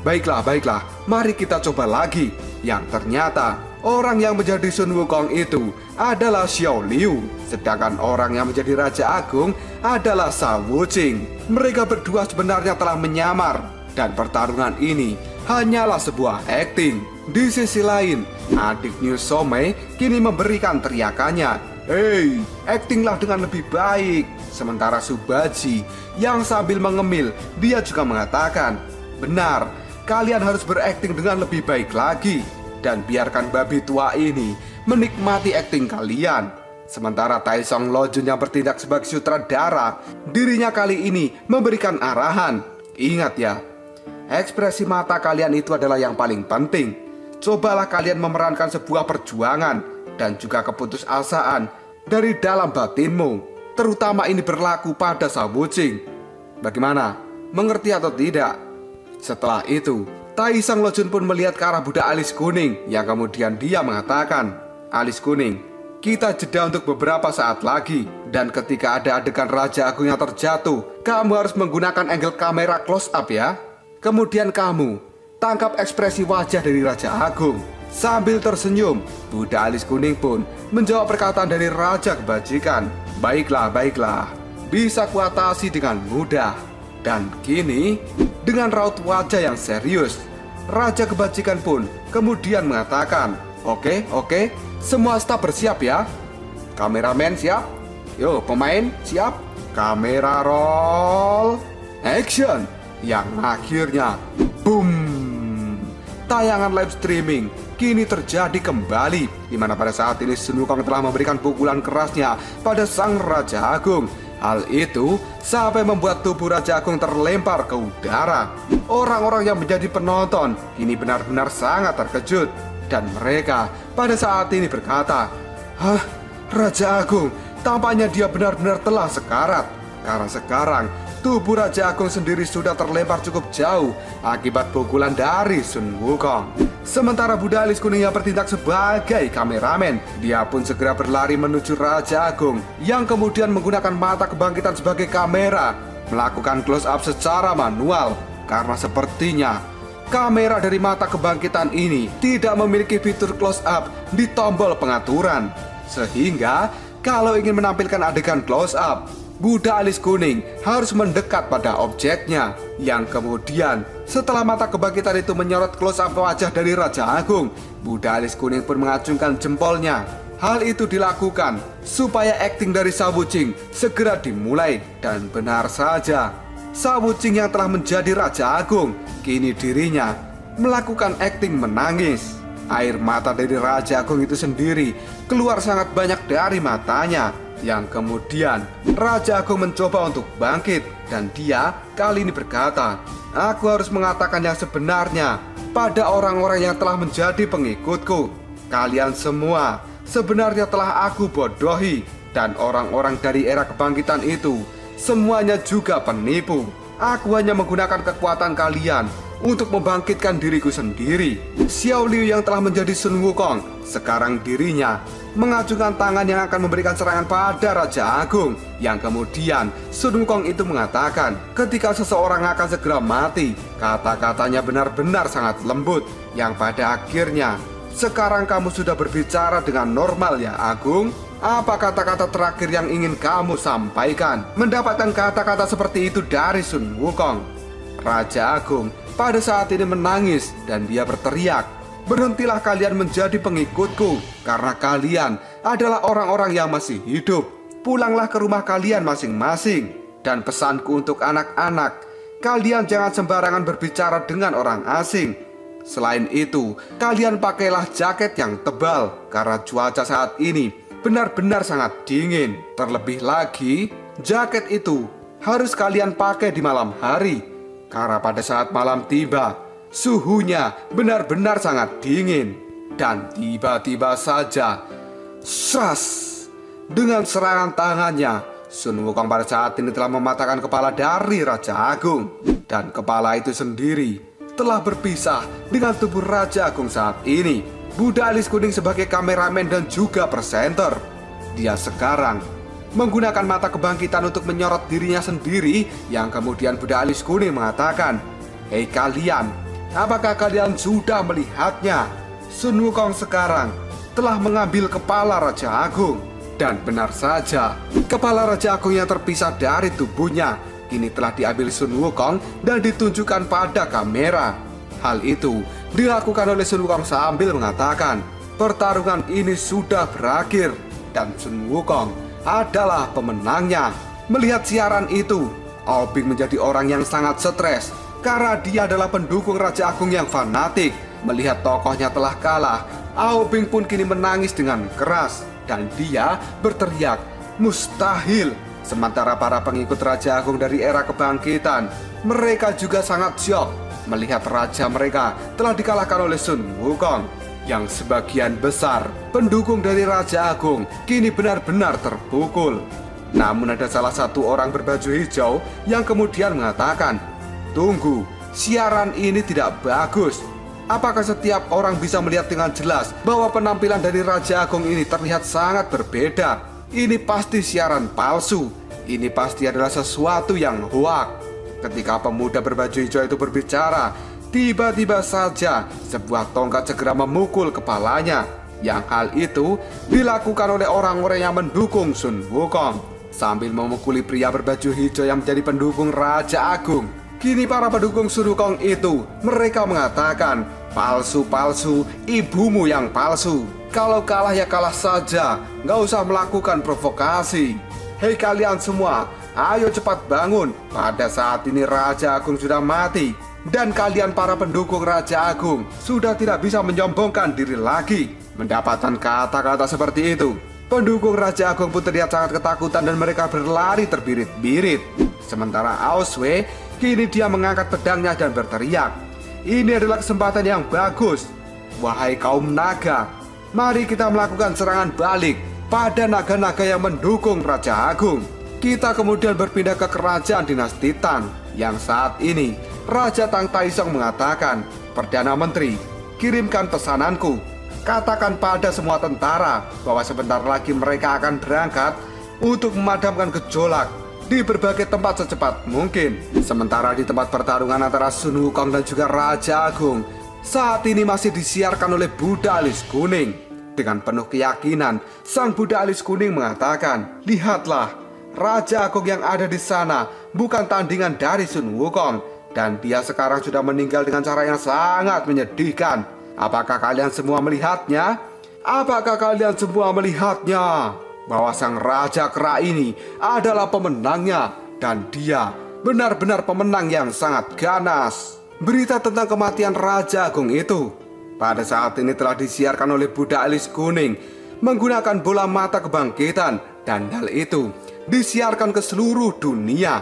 Baiklah, mari kita coba lagi." Yang ternyata orang yang menjadi Sun Wukong itu adalah Xiao Liu, sedangkan orang yang menjadi Raja Agung adalah Shao Wuqing. Mereka berdua sebenarnya telah menyamar, dan pertarungan ini hanyalah sebuah akting. Di sisi lain, adik New Somei kini memberikan teriakannya, "Hei, aktinglah dengan lebih baik." Sementara Subaji yang sambil mengemil, dia juga mengatakan, "Benar, kalian harus berakting dengan lebih baik lagi. Dan biarkan babi tua ini menikmati akting kalian." Sementara Taisang Lojun yang bertindak sebagai sutradara, dirinya kali ini memberikan arahan. "Ingat ya, ekspresi mata kalian itu adalah yang paling penting. Cobalah kalian memerankan sebuah perjuangan dan juga keputusasaan dari dalam batinmu. Terutama ini berlaku pada Shao Wuqing. Bagaimana? Mengerti atau tidak?" Setelah itu, Tai Sang Lojun pun melihat ke arah budak alis kuning yang kemudian dia mengatakan, "Alis kuning, kita jeda untuk beberapa saat lagi. Dan ketika ada adegan Raja Agung yang terjatuh, kamu harus menggunakan angle kamera close up ya. Kemudian kamu tangkap ekspresi wajah dari Raja Agung." Sambil tersenyum, budak alis kuning pun menjawab perkataan dari Raja Kebajikan. Baiklah, bisa kuatasi dengan mudah." Dan kini, dengan raut wajah yang serius, Raja Kebajikan pun kemudian mengatakan, Oke, semua staf bersiap ya. Kameramen siap? Yo, pemain siap? Kamera roll, action. Yang akhirnya, boom, tayangan live streaming kini terjadi kembali, di mana pada saat ini Sun Wukong telah memberikan pukulan kerasnya pada sang Raja Agung. Hal itu sampai membuat tubuh Raja Agung terlempar ke udara. Orang-orang yang menjadi penonton kini benar-benar sangat terkejut. Dan mereka pada saat ini berkata, "Hah, Raja Agung, tampaknya dia benar-benar telah sekarat." Karena sekarang tubuh Raja Agung sendiri sudah terlempar cukup jauh akibat pukulan dari Sun Wukong. Sementara budak alis kuning yang bertindak sebagai kameramen, dia pun segera berlari menuju Raja Agung yang kemudian menggunakan mata kebangkitan sebagai kamera, melakukan close up secara manual. Karena sepertinya kamera dari mata kebangkitan ini tidak memiliki fitur close up di tombol pengaturan. Sehingga kalau ingin menampilkan adegan close up, budak alis kuning harus mendekat pada objeknya. Yang kemudian setelah mata kebangkitan itu menyorot close up wajah dari Raja Agung, budak alis kuning pun mengacungkan jempolnya. Hal itu dilakukan supaya akting dari Sha Wuqing segera dimulai. Dan benar saja, Sha Wuqing yang telah menjadi Raja Agung, kini dirinya melakukan akting menangis. Air mata dari Raja Agung itu sendiri keluar sangat banyak dari matanya. Yang kemudian Raja Agung mencoba untuk bangkit. Dan dia kali ini berkata, "Aku harus mengatakan yang sebenarnya pada orang-orang yang telah menjadi pengikutku. Kalian semua sebenarnya telah aku bodohi. Dan orang-orang dari era kebangkitan itu semuanya juga penipu. Aku hanya menggunakan kekuatan kalian untuk membangkitkan diriku sendiri." Xiao Liu yang telah menjadi Sun Wukong, sekarang dirinya mengacungkan tangan yang akan memberikan serangan pada Raja Agung. Yang kemudian Sun Wukong itu mengatakan, ketika seseorang akan segera mati, kata-katanya benar-benar sangat lembut. Yang pada akhirnya, "Sekarang kamu sudah berbicara dengan normal ya Agung? Apa kata-kata terakhir yang ingin kamu sampaikan?" Mendapatkan kata-kata seperti itu dari Sun Wukong, Raja Agung pada saat ini menangis dan dia berteriak, "Berhentilah kalian menjadi pengikutku, karena kalian adalah orang-orang yang masih hidup. Pulanglah ke rumah kalian masing-masing. Dan pesanku untuk anak-anak, kalian jangan sembarangan berbicara dengan orang asing. Selain itu, kalian pakailah jaket yang tebal, karena cuaca saat ini benar-benar sangat dingin. Terlebih lagi, jaket itu harus kalian pakai di malam hari, karena pada saat malam tiba, suhunya benar-benar sangat dingin." Dan tiba-tiba saja, sras, dengan serangan tangannya, Sun Wukong pada saat ini telah mematahkan kepala dari Raja Agung. Dan kepala itu sendiri telah berpisah dengan tubuh Raja Agung saat ini. Budak alis kuning sebagai kameramen dan juga presenter, dia sekarang menggunakan mata kebangkitan untuk menyorot dirinya sendiri. Yang kemudian budak alis kuning mengatakan, "Hei kalian, apakah kalian sudah melihatnya? Sun Wukong sekarang telah mengambil kepala Raja Agung." Dan benar saja, kepala Raja Agung yang terpisah dari tubuhnya kini telah diambil Sun Wukong dan ditunjukkan pada kamera. Hal itu dilakukan oleh Sun Wukong sambil mengatakan, "Pertarungan ini sudah berakhir dan Sun Wukong adalah pemenangnya." Melihat siaran itu, Aobing menjadi orang yang sangat stres karena dia adalah pendukung Raja Agung yang fanatik. Melihat tokohnya telah kalah, Aobing pun kini menangis dengan keras dan dia berteriak, "Mustahil!" Sementara para pengikut Raja Agung dari era kebangkitan, mereka juga sangat syok melihat raja mereka telah dikalahkan oleh Sun Wukong. Yang sebagian besar pendukung dari Raja Agung kini benar-benar terpukul. Namun ada salah satu orang berbaju hijau yang kemudian mengatakan, "Tunggu, siaran ini tidak bagus. Apakah setiap orang bisa melihat dengan jelas bahwa penampilan dari Raja Agung ini terlihat sangat berbeda? Ini pasti siaran palsu. Ini pasti adalah sesuatu yang hoak. Ketika pemuda berbaju hijau itu berbicara, tiba-tiba saja sebuah tongkat segera memukul kepalanya. Yang hal itu dilakukan oleh orang-orang yang mendukung Sun Wukong sambil memukuli pria berbaju hijau yang menjadi pendukung Raja Agung. Kini para pendukung Sun Wukong itu, mereka mengatakan, palsu-palsu, ibumu yang palsu. Kalau kalah ya kalah saja, nggak usah melakukan provokasi. Hei kalian semua, ayo cepat bangun. Pada saat ini Raja Agung sudah mati, dan kalian para pendukung Raja Agung sudah tidak bisa menyombongkan diri lagi. Mendapatkan kata-kata seperti itu, pendukung Raja Agung pun terlihat sangat ketakutan dan mereka berlari terbirit-birit. Sementara Aosway, kini dia mengangkat pedangnya dan berteriak, "Ini adalah kesempatan yang bagus. Wahai kaum naga, mari kita melakukan serangan balik pada naga-naga yang mendukung Raja Agung." Kita kemudian berpindah ke kerajaan dinasti Tang, yang saat ini Raja Tang Taisong mengatakan, "Perdana Menteri, kirimkan pesananku. Katakan pada semua tentara bahwa sebentar lagi mereka akan berangkat untuk memadamkan gejolak di berbagai tempat secepat mungkin." Sementara di tempat pertarungan antara Sun Wukong dan juga Raja Agung saat ini masih disiarkan oleh Buddha Alis Kuning. Dengan penuh keyakinan, sang Buddha Alis Kuning mengatakan, "Lihatlah, Raja Agung yang ada di sana bukan tandingan dari Sun Wukong, dan dia sekarang sudah meninggal dengan cara yang sangat menyedihkan. Apakah kalian semua melihatnya? Apakah kalian semua melihatnya? Bahwa sang Raja Kera ini adalah pemenangnya, dan dia benar-benar pemenang yang sangat ganas." Berita tentang kematian Raja Agung itu pada saat ini telah disiarkan oleh Buddha Alis Kuning menggunakan bola mata kebangkitan, dan hal itu disiarkan ke seluruh dunia.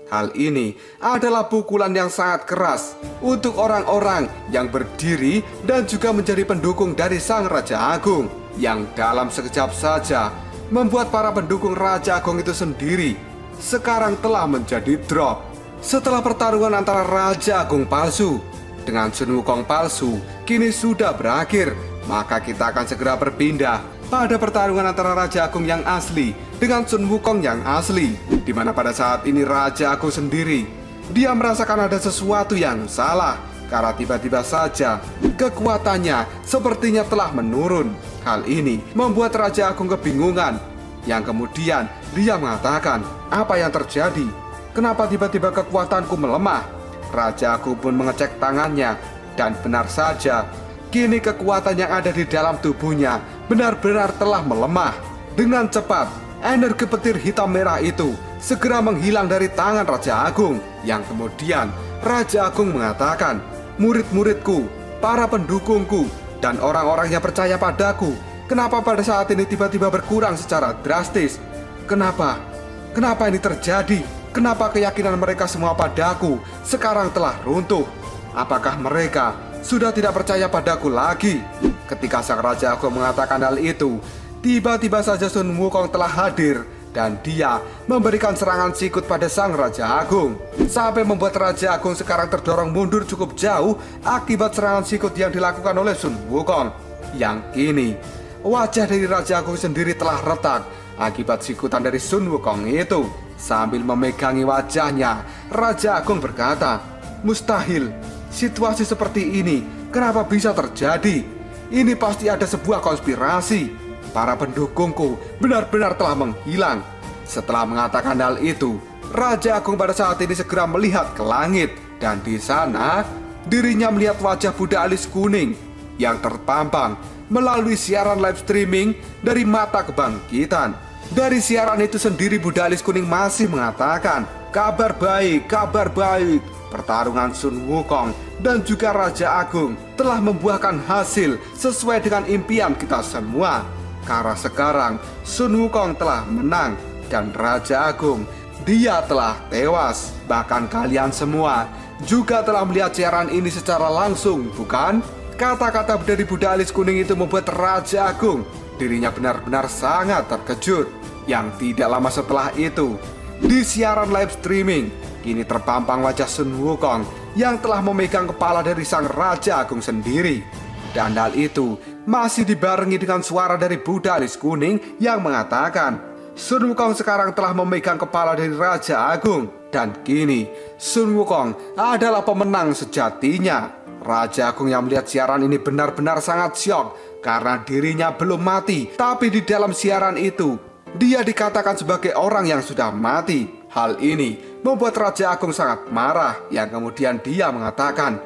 Hal ini adalah pukulan yang sangat keras untuk orang-orang yang berdiri dan juga menjadi pendukung dari sang Raja Agung, yang dalam sekejap saja membuat para pendukung Raja Agung itu sendiri sekarang telah menjadi drop. Setelah pertarungan antara Raja Agung palsu dengan Sun Wukong palsu kini sudah berakhir, maka kita akan segera berpindah pada pertarungan antara Raja Agung yang asli dengan Sun Wukong yang asli, di mana pada saat ini Raja Agung sendiri, dia merasakan ada sesuatu yang salah karena tiba-tiba saja kekuatannya sepertinya telah menurun. Hal ini membuat Raja Agung kebingungan, yang kemudian dia mengatakan, "Apa yang terjadi? Kenapa tiba-tiba kekuatanku melemah?" Raja Agung pun mengecek tangannya, dan benar saja, kini kekuatan yang ada di dalam tubuhnya benar-benar telah melemah. Dengan cepat, energi petir hitam merah itu segera menghilang dari tangan Raja Agung, yang kemudian Raja Agung mengatakan, "Murid-muridku, para pendukungku, dan orang-orang yang percaya padaku, kenapa pada saat ini tiba-tiba berkurang secara drastis? Kenapa? Kenapa ini terjadi? Kenapa keyakinan mereka semua padaku sekarang telah runtuh? Apakah mereka sudah tidak percaya padaku lagi?" Ketika sang Raja Agung mengatakan hal itu, tiba-tiba saja Sun Wukong telah hadir, dan dia memberikan serangan sikut pada sang Raja Agung, sampai membuat Raja Agung sekarang terdorong mundur cukup jauh akibat serangan sikut yang dilakukan oleh Sun Wukong. Yang kini wajah dari Raja Agung sendiri telah retak akibat sikutan dari Sun Wukong itu. Sambil memegangi wajahnya, Raja Agung berkata, "Mustahil, situasi seperti ini kenapa bisa terjadi? Ini pasti ada sebuah konspirasi. Para pendukungku benar-benar telah menghilang." Setelah mengatakan hal itu, Raja Agung pada saat ini segera melihat ke langit, dan di sana dirinya melihat wajah Buddha Alis Kuning yang terpampang melalui siaran live streaming dari Mata Kebangkitan. Dari siaran itu sendiri Buddha Alis Kuning masih mengatakan, kabar baik, pertarungan Sun Wukong dan juga Raja Agung telah membuahkan hasil sesuai dengan impian kita semua. Karena sekarang Sun Wukong telah menang dan Raja Agung, dia telah tewas. Bahkan kalian semua juga telah melihat siaran ini secara langsung, bukan? Kata-kata dari Buddha Alis Kuning itu membuat Raja Agung, dirinya benar-benar sangat terkejut. Yang tidak lama setelah itu, di siaran live streaming, kini terpampang wajah Sun Wukong yang telah memegang kepala dari sang Raja Agung sendiri. Dan hal itu masih dibarengi dengan suara dari Buddha alis kuning yang mengatakan, Sun Wukong sekarang telah memegang kepala dari Raja Agung. Dan kini Sun Wukong adalah pemenang sejatinya. Raja Agung yang melihat siaran ini benar-benar sangat syok karena dirinya belum mati. Tapi di dalam siaran itu dia dikatakan sebagai orang yang sudah mati. Hal ini membuat Raja Agung sangat marah, yang kemudian dia mengatakan,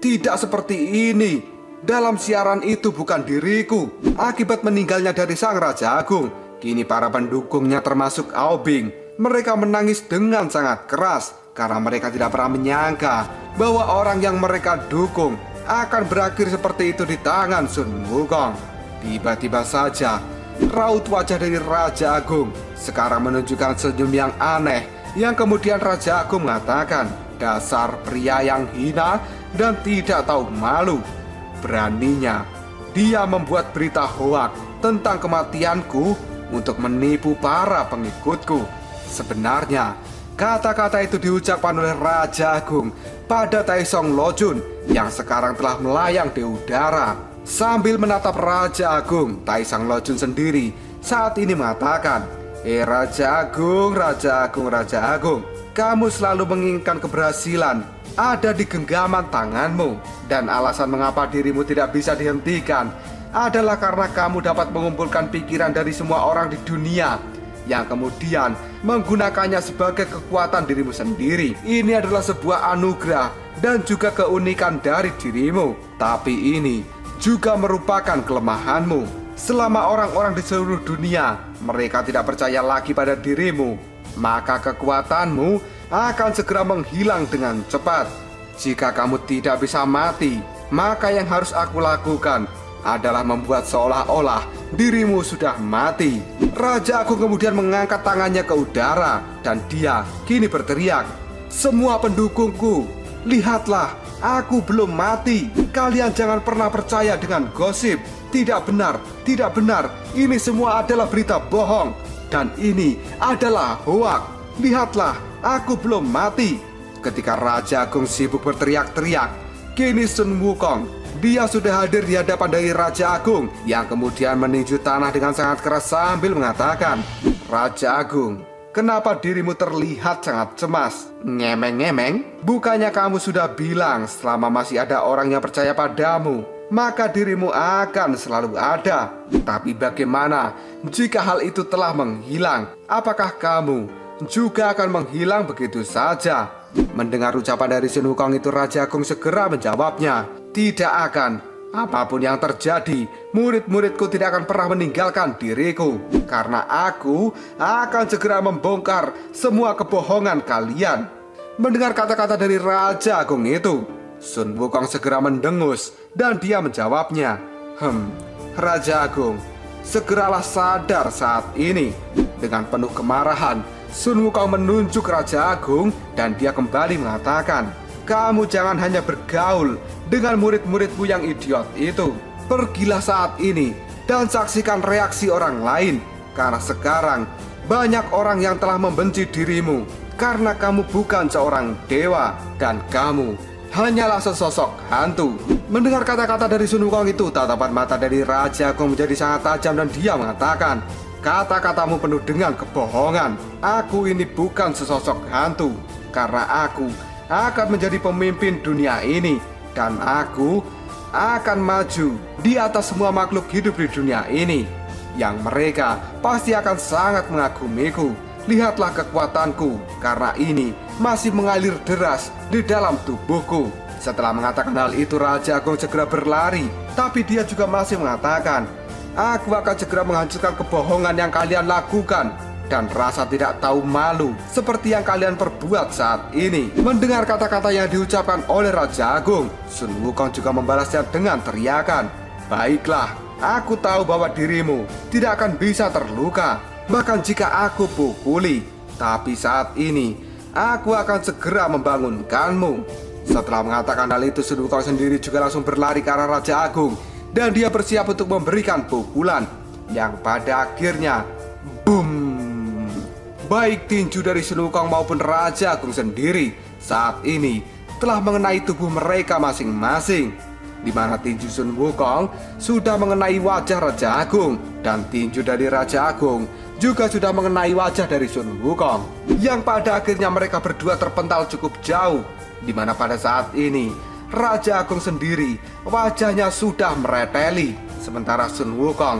tidak seperti ini. Dalam siaran itu bukan diriku. Akibat meninggalnya dari sang Raja Agung, kini para pendukungnya termasuk Aobing, mereka menangis dengan sangat keras karena mereka tidak pernah menyangka bahwa orang yang mereka dukung akan berakhir seperti itu di tangan Sun Wukong. Tiba-tiba saja raut wajah dari Raja Agung sekarang menunjukkan senyum yang aneh, yang kemudian Raja Agung mengatakan, dasar pria yang hina dan tidak tahu malu. Beraninya dia membuat berita hoak tentang kematianku untuk menipu para pengikutku. Sebenarnya kata-kata itu diucapkan oleh Raja Agung pada Taesong Lojun yang sekarang telah melayang di udara. Sambil menatap Raja Agung, Taesong Lojun sendiri saat ini mengatakan, Raja Agung, Raja Agung, Raja Agung, kamu selalu menginginkan keberhasilan ada di genggaman tanganmu. Dan alasan mengapa dirimu tidak bisa dihentikan adalah karena kamu dapat mengumpulkan pikiran dari semua orang di dunia yang kemudian menggunakannya sebagai kekuatan dirimu sendiri. Ini adalah sebuah anugerah dan juga keunikan dari dirimu. Tapi ini juga merupakan kelemahanmu. Selama orang-orang di seluruh dunia mereka tidak percaya lagi pada dirimu, maka kekuatanmu akan segera menghilang dengan cepat. Jika kamu tidak bisa mati, maka yang harus aku lakukan adalah membuat seolah-olah dirimu sudah mati. Raja Agung kemudian mengangkat tangannya ke udara dan dia kini berteriak, semua pendukungku, lihatlah, aku belum mati. Kalian jangan pernah percaya dengan gosip. Tidak benar, tidak benar. Ini semua adalah berita bohong. Dan ini adalah hoak. Lihatlah, aku belum mati. Ketika Raja Agung sibuk berteriak-teriak, kini Sun Wukong, dia sudah hadir di hadapan dari Raja Agung, yang kemudian meninju tanah dengan sangat keras sambil mengatakan, Raja Agung, kenapa dirimu terlihat sangat cemas? Ngemeng-ngemeng? Bukannya kamu sudah bilang selama masih ada orang yang percaya padamu, maka dirimu akan selalu ada. Tapi bagaimana jika hal itu telah menghilang? Apakah kamu juga akan menghilang begitu saja? Mendengar ucapan dari Sun Wukong itu, Raja Agung segera menjawabnya, tidak akan. Apapun yang terjadi, murid-muridku tidak akan pernah meninggalkan diriku. Karena aku akan segera membongkar semua kebohongan kalian. Mendengar kata-kata dari Raja Agung itu, Sun Wukong segera mendengus dan dia menjawabnya, Raja Agung, segeralah sadar saat ini. Dengan penuh kemarahan, Sun Wukong menunjuk Raja Agung dan dia kembali mengatakan, kamu jangan hanya bergaul dengan murid-muridmu yang idiot itu. Pergilah saat ini dan saksikan reaksi orang lain, karena sekarang banyak orang yang telah membenci dirimu karena kamu bukan seorang dewa dan kamu hanyalah sesosok hantu. Mendengar kata-kata dari Sun Wukong itu, tatapan mata dari Raja Agung menjadi sangat tajam dan dia mengatakan, kata-katamu penuh dengan kebohongan. Aku ini bukan sesosok hantu, karena aku akan menjadi pemimpin dunia ini. Dan aku akan maju di atas semua makhluk hidup di dunia ini, yang mereka pasti akan sangat mengagumiku. Lihatlah kekuatanku, karena ini masih mengalir deras di dalam tubuhku. Setelah mengatakan hal itu, Raja Agung segera berlari. Tapi dia juga masih mengatakan, aku akan segera menghancurkan kebohongan yang kalian lakukan dan rasa tidak tahu malu seperti yang kalian perbuat saat ini. Mendengar kata-kata yang diucapkan oleh Raja Agung, Sun Wukong juga membalasnya dengan teriakan, baiklah, aku tahu bahwa dirimu tidak akan bisa terluka, bahkan jika aku pukuli. Tapi saat ini aku akan segera membangunkanmu. Setelah mengatakan hal itu, Sun Wukong sendiri juga langsung berlari ke arah Raja Agung dan dia bersiap untuk memberikan pukulan yang pada akhirnya boom. Baik tinju dari Sun Wukong maupun Raja Agung sendiri saat ini telah mengenai tubuh mereka masing-masing, di mana tinju Sun Wukong sudah mengenai wajah Raja Agung dan tinju dari Raja Agung juga sudah mengenai wajah dari Sun Wukong, yang pada akhirnya mereka berdua terpental cukup jauh, di mana pada saat ini Raja Agung sendiri wajahnya sudah mereteli, sementara Sun Wukong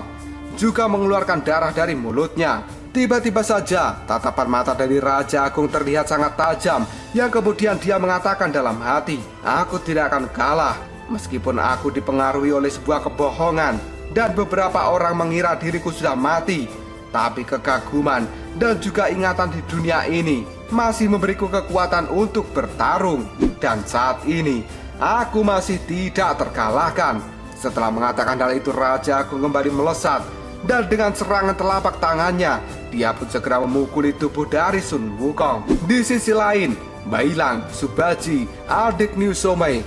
juga mengeluarkan darah dari mulutnya. Tiba-tiba saja tatapan mata dari Raja Agung terlihat sangat tajam, yang kemudian dia mengatakan dalam hati, "Aku tidak akan kalah meskipun aku dipengaruhi oleh sebuah kebohongan dan beberapa orang mengira diriku sudah mati. Tapi kekaguman dan juga ingatan di dunia ini masih memberiku kekuatan untuk bertarung. Dan saat ini aku masih tidak terkalahkan." Setelah mengatakan hal itu, Raja Agung kembali melesat, dan dengan serangan telapak tangannya dia pun segera memukuli tubuh dari Sun Wukong. Di sisi lain, Bailang, Subaji, adik Niu Somei,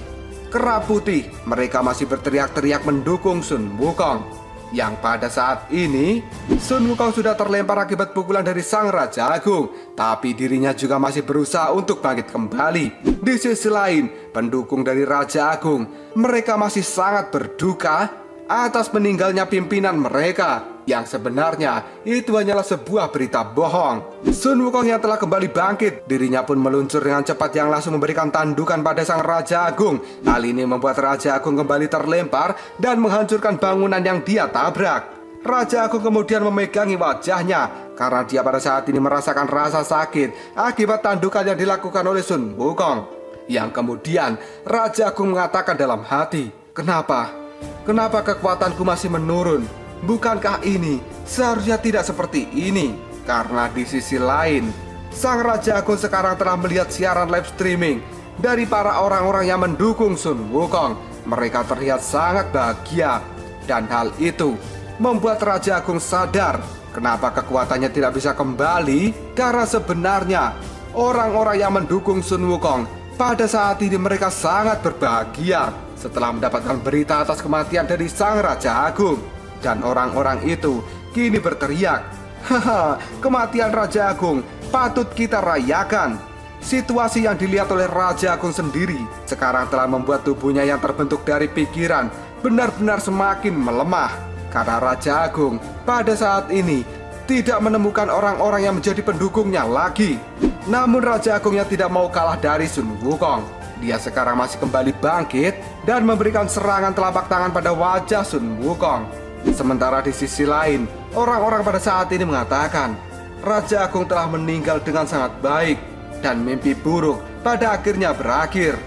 Kera Putih, mereka masih berteriak-teriak mendukung Sun Wukong, yang pada saat ini Sun Wukong sudah terlempar akibat pukulan dari sang Raja Agung, tapi dirinya juga masih berusaha untuk bangkit kembali. Di sisi lain, pendukung dari Raja Agung, mereka masih sangat berduka atas meninggalnya pimpinan mereka, yang sebenarnya itu hanyalah sebuah berita bohong. Sun Wukong yang telah kembali bangkit, dirinya pun meluncur dengan cepat yang langsung memberikan tandukan pada sang Raja Agung. Hal ini membuat Raja Agung kembali terlempar dan menghancurkan bangunan yang dia tabrak. Raja Agung kemudian memegangi wajahnya karena dia pada saat ini merasakan rasa sakit akibat tandukan yang dilakukan oleh Sun Wukong. Yang kemudian Raja Agung mengatakan dalam hati, Kenapa kekuatanku masih menurun? Bukankah ini seharusnya tidak seperti ini? Karena di sisi lain, sang Raja Agung sekarang telah melihat siaran live streaming dari para orang-orang yang mendukung Sun Wukong. Mereka terlihat sangat bahagia, dan hal itu membuat Raja Agung sadar kenapa kekuatannya tidak bisa kembali. Karena sebenarnya orang-orang yang mendukung Sun Wukong pada saat ini mereka sangat berbahagia setelah mendapatkan berita atas kematian dari sang Raja Agung. Dan orang-orang itu kini berteriak, "Haha, kematian Raja Agung patut kita rayakan." Situasi yang dilihat oleh Raja Agung sendiri sekarang telah membuat tubuhnya yang terbentuk dari pikiran benar-benar semakin melemah. Karena Raja Agung pada saat ini tidak menemukan orang-orang yang menjadi pendukungnya lagi. Namun Raja Agung yang tidak mau kalah dari Sun Wukong, dia sekarang masih kembali bangkit dan memberikan serangan telapak tangan pada wajah Sun Wukong. Sementara di sisi lain, orang-orang pada saat ini mengatakan Raja Agung telah meninggal dengan sangat baik dan mimpi buruk pada akhirnya berakhir.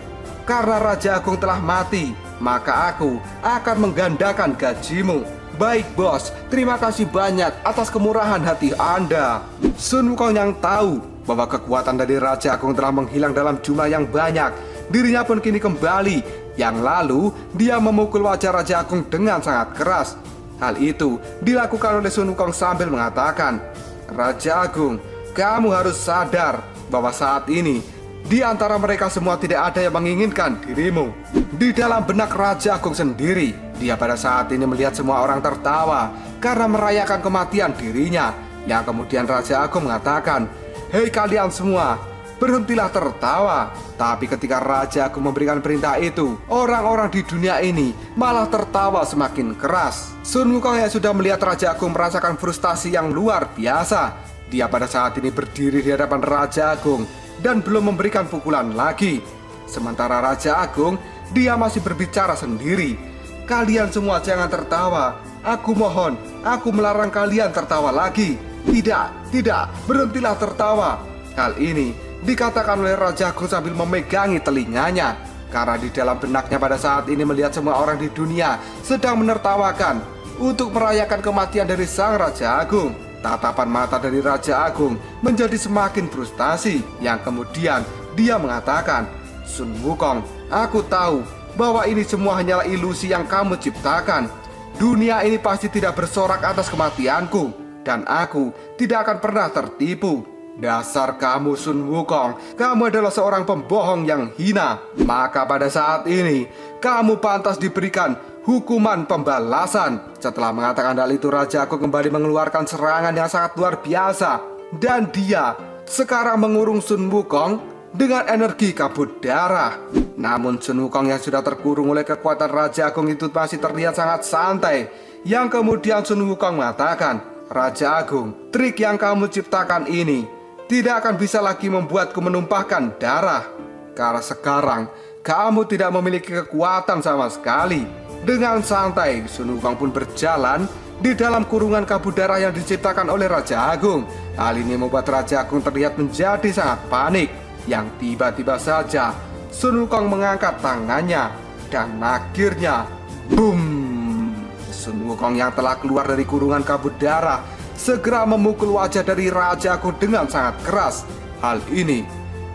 Karena Raja Agung telah mati, maka aku akan menggandakan gajimu. Baik bos, terima kasih banyak atas kemurahan hati Anda. Sun Wukong yang tahu bahwa kekuatan dari Raja Agung telah menghilang dalam jumlah yang banyak, dirinya pun kini kembali. Yang lalu dia memukul wajah Raja Agung dengan sangat keras. Hal itu dilakukan oleh Sun Wukong sambil mengatakan, "Raja Agung, kamu harus sadar bahwa saat ini di antara mereka semua tidak ada yang menginginkan dirimu." Di dalam benak Raja Agung sendiri, dia pada saat ini melihat semua orang tertawa karena merayakan kematian dirinya. Yang kemudian Raja Agung mengatakan, "Hei kalian semua, berhentilah tertawa." Tapi ketika Raja Agung memberikan perintah itu, orang-orang di dunia ini malah tertawa semakin keras. Sun Wukong yang sudah melihat Raja Agung merasakan frustasi yang luar biasa. Dia pada saat ini berdiri di hadapan Raja Agung dan belum memberikan pukulan lagi. Sementara Raja Agung, dia masih berbicara sendiri. "Kalian semua jangan tertawa. Aku mohon, aku melarang kalian tertawa lagi. Tidak, berhentilah tertawa." Hal ini dikatakan oleh Raja Agung sambil memegangi telinganya. Karena di dalam benaknya pada saat ini melihat semua orang di dunia sedang menertawakan untuk merayakan kematian dari sang Raja Agung. Tatapan mata dari Raja Agung menjadi semakin frustasi. Yang kemudian dia mengatakan, "Sun Wukong, aku tahu bahwa ini semua hanyalah ilusi yang kamu ciptakan. Dunia ini pasti tidak bersorak atas kematianku, dan aku tidak akan pernah tertipu. Dasar kamu Sun Wukong, kamu adalah seorang pembohong yang hina. Maka pada saat ini kamu pantas diberikan hukuman pembalasan." Setelah mengatakan hal itu, Raja Agung kembali mengeluarkan serangan yang sangat luar biasa, dan dia sekarang mengurung Sun Wukong dengan energi kabut darah. Namun Sun Wukong yang sudah terkurung oleh kekuatan Raja Agung itu masih terlihat sangat santai. Yang kemudian Sun Wukong mengatakan, "Raja Agung, trik yang kamu ciptakan ini tidak akan bisa lagi membuatku menumpahkan darah. Karena sekarang kamu tidak memiliki kekuatan sama sekali." Dengan santai, Sun Wukong pun berjalan di dalam kurungan kabut darah yang diciptakan oleh Raja Agung. Hal ini membuat Raja Agung terlihat menjadi sangat panik. Yang tiba-tiba saja Sun Wukong mengangkat tangannya dan akhirnya boom! Sun Wukong yang telah keluar dari kurungan kabut darah segera memukul wajah dari Raja Agung dengan sangat keras. Hal ini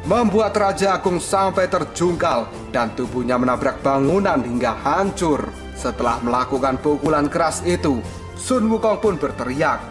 membuat Raja Agung sampai terjungkal dan tubuhnya menabrak bangunan hingga hancur. Setelah melakukan pukulan keras itu, Sun Wukong pun berteriak,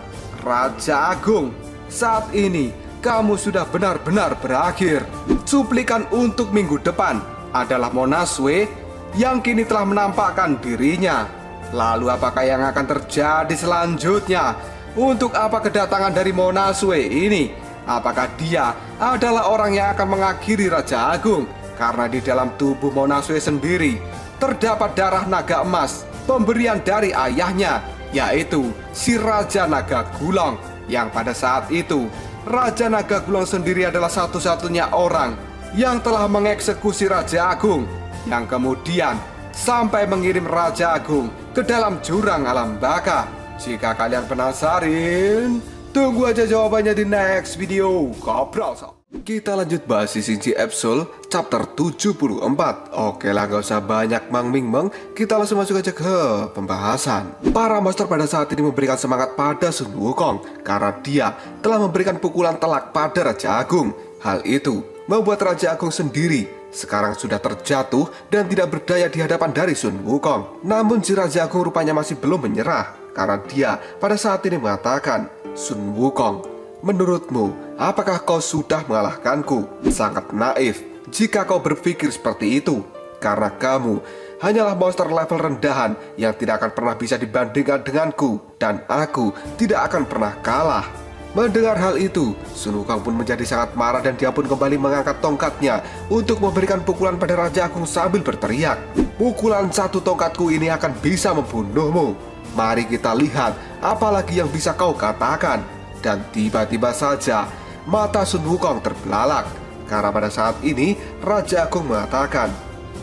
"Raja Agung, saat ini kamu sudah benar-benar berakhir." Cuplikan untuk minggu depan adalah Monaswe yang kini telah menampakkan dirinya. Lalu apakah yang akan terjadi selanjutnya? Untuk apa kedatangan dari Monaswe ini? Apakah dia adalah orang yang akan mengakhiri Raja Agung? Karena di dalam tubuh Monaswe sendiri terdapat darah naga emas, pemberian dari ayahnya, yaitu si Raja Naga Gulong. Yang pada saat itu Raja Naga Gulong sendiri adalah satu-satunya orang yang telah mengeksekusi Raja Agung, yang kemudian sampai mengirim Raja Agung ke dalam jurang alam baka. Jika kalian penasaran, tunggu aja jawabannya di next video. Gobrol. Kita lanjut bahas si Xingqiu episode chapter 74. Oke lah, gak usah banyak meng, kita langsung masuk aja ke pembahasan. Para monster pada saat ini memberikan semangat pada Sun Wukong karena dia telah memberikan pukulan telak pada Raja Agung. Hal itu membuat Raja Agung sendiri sekarang sudah terjatuh dan tidak berdaya di hadapan dari Sun Wukong. Namun si Raja Agung rupanya masih belum menyerah karena dia pada saat ini mengatakan, "Sun Wukong, menurutmu, apakah kau sudah mengalahkanku?" Sangat naif jika kau berpikir seperti itu, karena kamu hanyalah monster level rendahan yang tidak akan pernah bisa dibandingkan denganku, dan aku tidak akan pernah kalah. Mendengar hal itu, Sun Wukong pun menjadi sangat marah dan dia pun kembali mengangkat tongkatnya untuk memberikan pukulan pada Raja Agung sambil berteriak, "Pukulan satu tongkatku ini akan bisa membunuhmu. Mari kita lihat apalagi yang bisa kau katakan." Dan tiba-tiba saja mata Sun Wukong terbelalak karena pada saat ini Raja Agung mengatakan,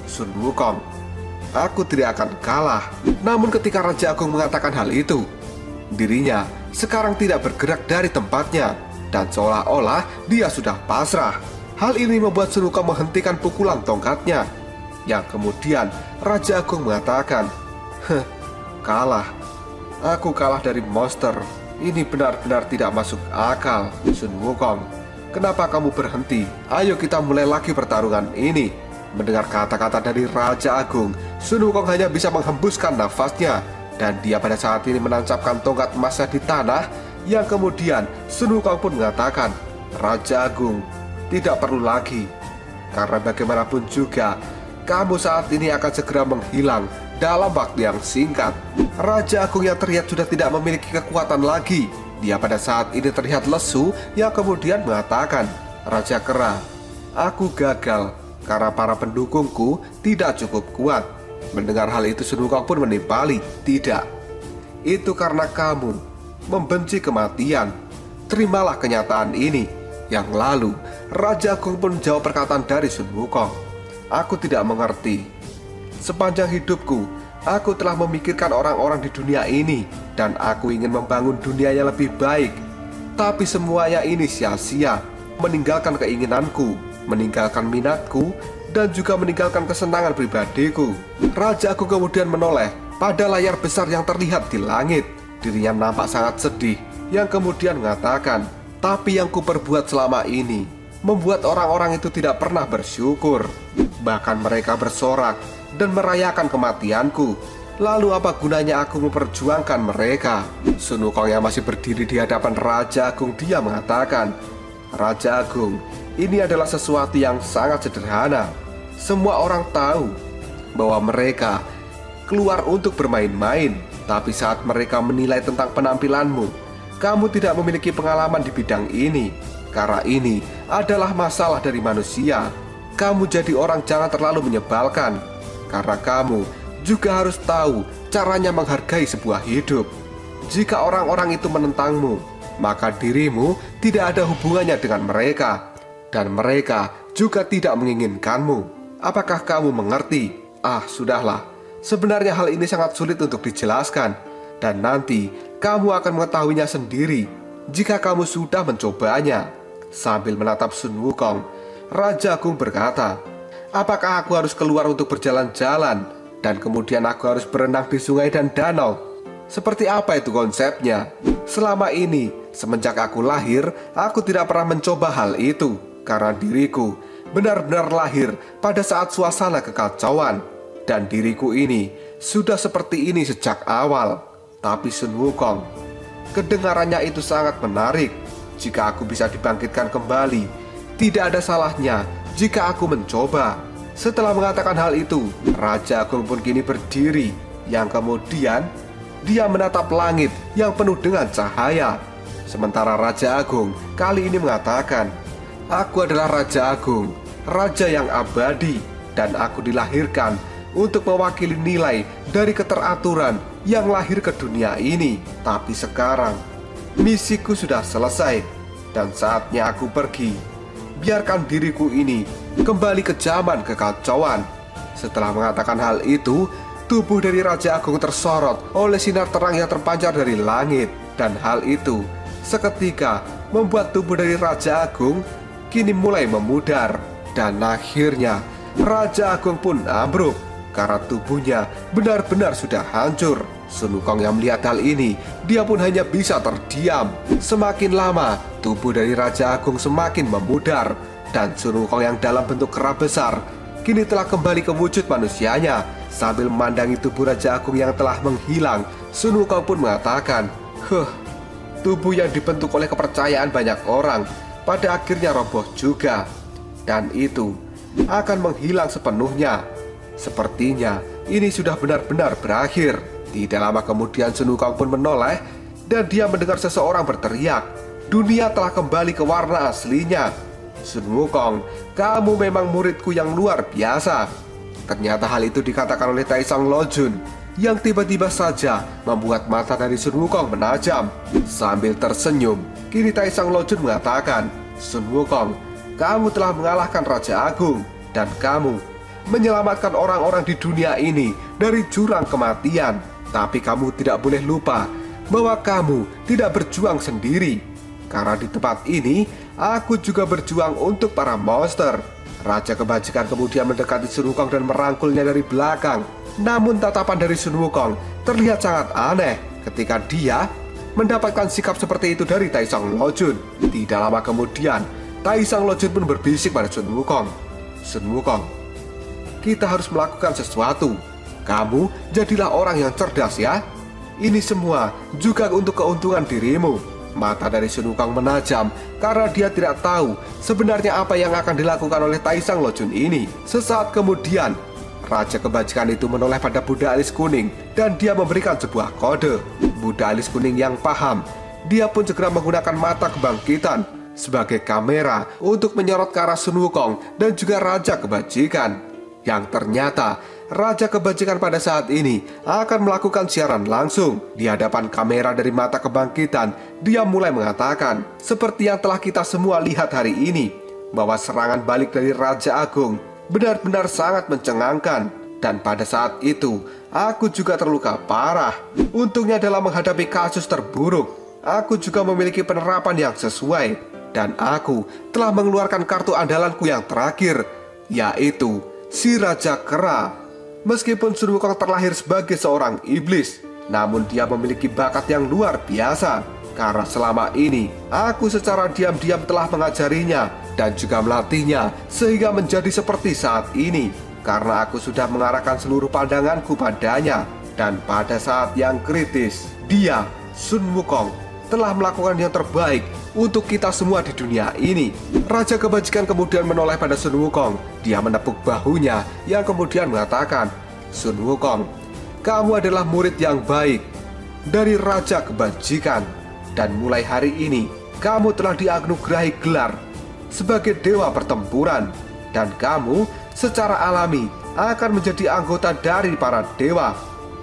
"Sun Wukong, aku tidak akan kalah." Namun ketika Raja Agung mengatakan hal itu, dirinya sekarang tidak bergerak dari tempatnya dan seolah-olah dia sudah pasrah. Hal ini membuat Sun Wukong menghentikan pukulan tongkatnya. Yang kemudian Raja Agung mengatakan, "Kalah. Aku kalah dari monster. Ini benar-benar tidak masuk akal. Sun Wukong, kenapa kamu berhenti? Ayo kita mulai lagi pertarungan ini." Mendengar kata-kata dari Raja Agung, Sun Wukong hanya bisa menghembuskan nafasnya, dan dia pada saat ini menancapkan tongkat emasnya di tanah. Yang kemudian Sun Wukong pun mengatakan, "Raja Agung, tidak perlu lagi. Karena bagaimanapun juga, kamu saat ini akan segera menghilang dalam waktu yang singkat." Raja Agung yang terlihat sudah tidak memiliki kekuatan lagi. Dia pada saat ini terlihat lesu, yang kemudian mengatakan, "Raja Kera, aku gagal karena para pendukungku tidak cukup kuat." Mendengar hal itu Sun Wukong pun menimpali, "Tidak, itu karena kamu membenci kematian. Terimalah kenyataan ini." Yang lalu Raja Agung pun menjawab perkataan dari Sun Wukong, "Aku tidak mengerti. Sepanjang hidupku, aku telah memikirkan orang-orang di dunia ini, dan aku ingin membangun dunia yang lebih baik. Tapi semuanya ini sia-sia. Meninggalkan keinginanku, meninggalkan minatku, dan juga meninggalkan kesenangan pribadiku." Raja Agung kemudian menoleh pada layar besar yang terlihat di langit. Dirinya nampak sangat sedih, yang kemudian mengatakan, "Tapi yang kuperbuat selama ini membuat orang-orang itu tidak pernah bersyukur. Bahkan mereka bersorak dan merayakan kematianku. Lalu apa gunanya aku memperjuangkan mereka?" Sun Wukong yang masih berdiri di hadapan Raja Agung, dia mengatakan, "Raja Agung, ini adalah sesuatu yang sangat sederhana. Semua orang tahu bahwa mereka keluar untuk bermain-main. Tapi saat mereka menilai tentang penampilanmu, kamu tidak memiliki pengalaman di bidang ini. Karena ini adalah masalah dari manusia. Kamu jadi orang jangan terlalu menyebalkan, karena kamu juga harus tahu caranya menghargai sebuah hidup. Jika orang-orang itu menentangmu, maka dirimu tidak ada hubungannya dengan mereka, dan mereka juga tidak menginginkanmu. Apakah kamu mengerti? Sudahlah. Sebenarnya hal ini sangat sulit untuk dijelaskan, dan nanti kamu akan mengetahuinya sendiri jika kamu sudah mencobanya. Sambil menatap Sun Wukong, Raja Agung berkata, apakah aku harus keluar untuk berjalan-jalan dan kemudian aku harus berenang di sungai dan danau? Seperti apa itu konsepnya? Selama ini, semenjak aku lahir, aku tidak pernah mencoba hal itu, karena diriku benar-benar lahir pada saat suasana kekacauan, dan diriku ini sudah seperti ini sejak awal. Tapi Sun Wukong, kedengarannya itu sangat menarik. Jika aku bisa dibangkitkan kembali, tidak ada salahnya jika aku mencoba. Setelah mengatakan hal itu, Raja Agung pun kini berdiri, yang kemudian dia menatap langit yang penuh dengan cahaya. Sementara Raja Agung kali ini mengatakan, aku adalah Raja Agung, Raja yang abadi, dan aku dilahirkan untuk mewakili nilai dari keteraturan yang lahir ke dunia ini. Tapi sekarang misiku sudah selesai dan saatnya aku pergi. Biarkan diriku ini kembali ke zaman kekacauan. Setelah mengatakan hal itu, tubuh dari Raja Agung tersorot oleh sinar terang yang terpancar dari langit. Dan hal itu seketika membuat tubuh dari Raja Agung kini mulai memudar. Dan akhirnya Raja Agung pun ambruk karena tubuhnya benar-benar sudah hancur. Sun Wukong yang melihat hal ini, dia pun hanya bisa terdiam. Semakin lama, tubuh dari Raja Agung semakin memudar, dan Sun Wukong yang dalam bentuk kera besar kini telah kembali ke wujud manusianya. Sambil memandangi tubuh Raja Agung yang telah menghilang, Sun Wukong pun mengatakan, tubuh yang dibentuk oleh kepercayaan banyak orang pada akhirnya roboh juga, dan itu akan menghilang sepenuhnya. Sepertinya ini sudah benar-benar berakhir. Tidak lama kemudian Sun Wukong pun menoleh dan dia mendengar seseorang berteriak, dunia telah kembali ke warna aslinya. Sun Wukong, kamu memang muridku yang luar biasa. Ternyata hal itu dikatakan oleh Taisang Lojun, yang tiba-tiba saja membuat mata dari Sun Wukong menajam. Sambil tersenyum, kini Taisang Lojun mengatakan, Sun Wukong, kamu telah mengalahkan Raja Agung, dan kamu menyelamatkan orang-orang di dunia ini dari jurang kematian. Tapi kamu tidak boleh lupa bahwa kamu tidak berjuang sendiri, karena di tempat ini aku juga berjuang untuk para monster. Raja Kebajikan kemudian mendekati Sun Wukong dan merangkulnya dari belakang. Namun tatapan dari Sun Wukong terlihat sangat aneh ketika dia mendapatkan sikap seperti itu dari Taisang Lojun. Tidak lama kemudian, Taisang Lojun pun berbisik pada Sun Wukong, Sun Wukong, kita harus melakukan sesuatu. Kamu jadilah orang yang cerdas ya. Ini semua juga untuk keuntungan dirimu. Mata dari Sun Wukong menajam karena dia tidak tahu sebenarnya apa yang akan dilakukan oleh Taisang Lojun ini. Sesaat kemudian, Raja Kebajikan itu menoleh pada Buddha Alis Kuning dan dia memberikan sebuah kode. Buddha Alis Kuning yang paham, dia pun segera menggunakan mata kebangkitan sebagai kamera untuk menyorot ke arah Sun Wukong dan juga Raja Kebajikan. Yang ternyata Raja Kebajikan pada saat ini akan melakukan siaran langsung. Di hadapan kamera dari mata kebangkitan, dia mulai mengatakan, seperti yang telah kita semua lihat hari ini, bahwa serangan balik dari Raja Agung benar-benar sangat mencengangkan. Dan pada saat itu, aku juga terluka parah. Untungnya dalam menghadapi kasus terburuk, aku juga memiliki penerapan yang sesuai. Dan aku telah mengeluarkan kartu andalanku yang terakhir, yaitu si Raja Kera. Meskipun Sun Wukong terlahir sebagai seorang iblis, namun dia memiliki bakat yang luar biasa. Karena selama ini, aku secara diam-diam telah mengajarinya dan juga melatihnya sehingga menjadi seperti saat ini. Karena aku sudah mengarahkan seluruh pandanganku padanya. Dan pada saat yang kritis, dia, Sun Wukong, telah melakukan yang terbaik untuk kita semua di dunia ini. Raja Kebajikan kemudian menoleh pada Sun Wukong. Dia menepuk bahunya yang kemudian mengatakan, Sun Wukong, kamu adalah murid yang baik dari Raja Kebajikan. Dan mulai hari ini, kamu telah dianugerahi gelar sebagai dewa pertempuran, dan kamu secara alami akan menjadi anggota dari para dewa.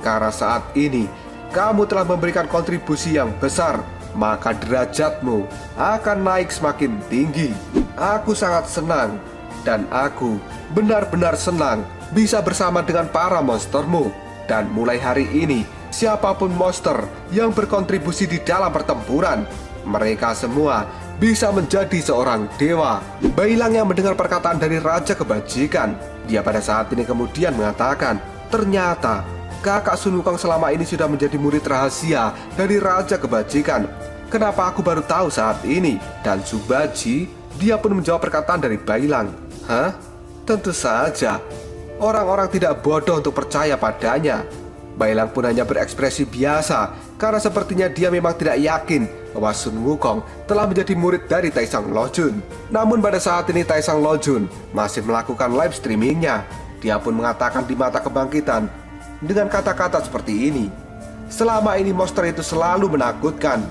Karena saat ini kamu telah memberikan kontribusi yang besar, maka derajatmu akan naik semakin tinggi. Aku sangat senang, dan aku benar-benar senang bisa bersama dengan para monstermu. Dan mulai hari ini, siapapun monster yang berkontribusi di dalam pertempuran, mereka semua bisa menjadi seorang dewa. Bailang yang mendengar perkataan dari Raja Kebajikan, dia pada saat ini kemudian mengatakan, ternyata kakak Sun Wukong selama ini sudah menjadi murid rahasia dari Raja Kebajikan. Kenapa aku baru tahu saat ini? Dan Zubaji, dia pun menjawab perkataan dari Bailang. Hah? Tentu saja, orang-orang tidak bodoh untuk percaya padanya. Bailang pun hanya berekspresi biasa, karena sepertinya dia memang tidak yakin bahwa Sun Wukong telah menjadi murid dari Taisang Lojun. Namun pada saat ini Taisang Lojun masih melakukan live streamingnya. Dia pun mengatakan di mata kebangkitan dengan kata-kata seperti ini, selama ini monster itu selalu menakutkan,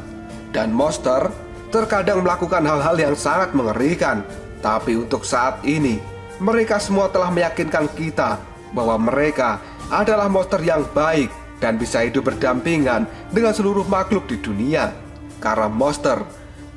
dan monster terkadang melakukan hal-hal yang sangat mengerikan. Tapi untuk saat ini, mereka semua telah meyakinkan kita bahwa mereka adalah monster yang baik dan bisa hidup berdampingan dengan seluruh makhluk di dunia. Karena monster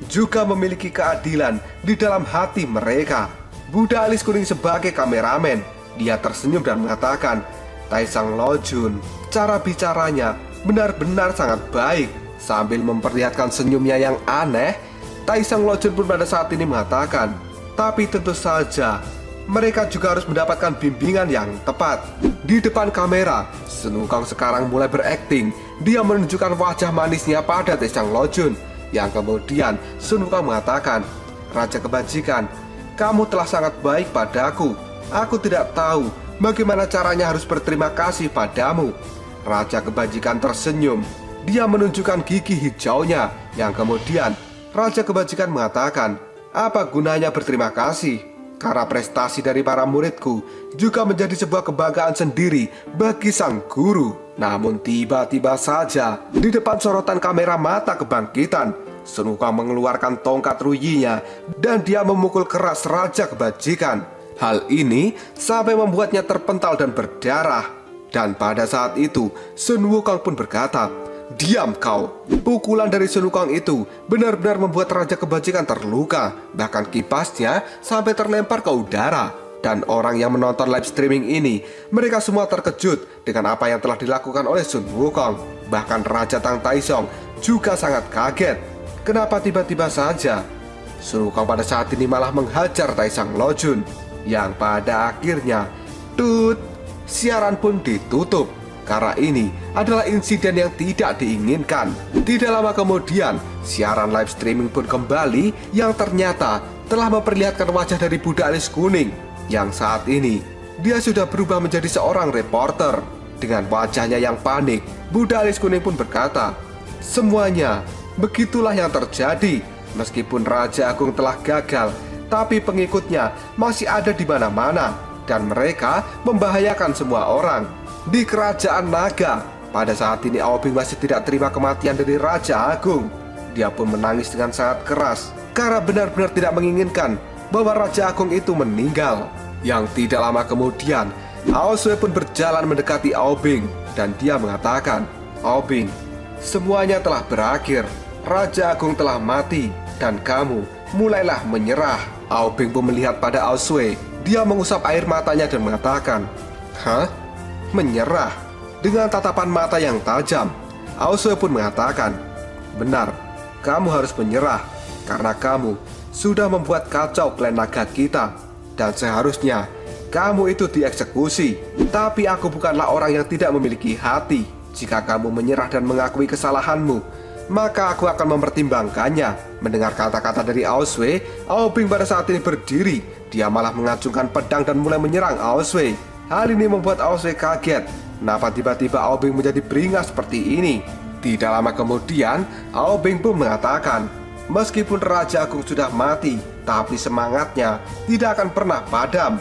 juga memiliki keadilan di dalam hati mereka. Buddha alis kuning sebagai kameramen, dia tersenyum dan mengatakan, Taisang Lojun, cara bicaranya benar-benar sangat baik. Sambil memperlihatkan senyumnya yang aneh, Taisang Lojun pun pada saat ini mengatakan, tapi tentu saja mereka juga harus mendapatkan bimbingan yang tepat. Di depan kamera, Sun Wukong sekarang mulai berakting. Dia menunjukkan wajah manisnya pada Taisang Lojun, yang kemudian Sun Wukong mengatakan, Raja Kebajikan, kamu telah sangat baik padaku. Aku tidak tahu bagaimana caranya harus berterima kasih padamu. Raja Kebajikan tersenyum. Dia menunjukkan gigi hijaunya, yang kemudian Raja Kebajikan mengatakan, apa gunanya berterima kasih? Karena prestasi dari para muridku juga menjadi sebuah kebanggaan sendiri bagi sang guru. Namun tiba-tiba saja di depan sorotan kamera mata kebangkitan, Sun Wukong mengeluarkan tongkat ruyinya dan dia memukul keras Raja Kebajikan. Hal ini sampai membuatnya terpental dan berdarah. Dan pada saat itu Sun Wukong pun berkata, diam kau. Pukulan dari Sun Wukong itu benar-benar membuat Raja Kebajikan terluka. Bahkan kipasnya sampai terlempar ke udara. Dan orang yang menonton live streaming ini, mereka semua terkejut dengan apa yang telah dilakukan oleh Sun Wukong. Bahkan Raja Tang Taisong juga sangat kaget. Kenapa tiba-tiba saja Sun Wukong pada saat ini malah menghajar Taisang Lojun, yang pada akhirnya siaran pun ditutup. Karena ini adalah insiden yang tidak diinginkan. Tidak lama kemudian, siaran live streaming pun kembali, yang ternyata telah memperlihatkan wajah dari Buddha alis kuning, yang saat ini dia sudah berubah menjadi seorang reporter. Dengan wajahnya yang panik, Buddha alis kuning pun berkata, semuanya begitulah yang terjadi. Meskipun Raja Agung telah gagal, tapi pengikutnya masih ada di mana-mana, dan mereka membahayakan semua orang. Di kerajaan naga, pada saat ini Aobing masih tidak terima kematian dari Raja Agung. Dia pun menangis dengan sangat keras karena benar-benar tidak menginginkan bahwa Raja Agung itu meninggal. Yang tidak lama kemudian, Aosue pun berjalan mendekati Aobing dan dia mengatakan, Aobing, semuanya telah berakhir. Raja Agung telah mati dan kamu mulailah menyerah. Aobing pun melihat pada Aosue. Dia mengusap air matanya dan mengatakan, hah? Menyerah? Dengan tatapan mata yang tajam, Aosue pun mengatakan, benar, kamu harus menyerah karena kamu sudah membuat kacau klan naga kita, dan seharusnya kamu itu dieksekusi. Tapi aku bukanlah orang yang tidak memiliki hati. Jika kamu menyerah dan mengakui kesalahanmu, maka aku akan mempertimbangkannya. Mendengar kata-kata dari Aosue, Aobing pada saat ini berdiri. Dia malah mengacungkan pedang dan mulai menyerang Aosue. Hal ini membuat Aosue kaget. Kenapa tiba-tiba Aobing menjadi beringas seperti ini? Tidak lama kemudian, Aobing pun mengatakan, meskipun Raja Agung sudah mati, tapi semangatnya tidak akan pernah padam.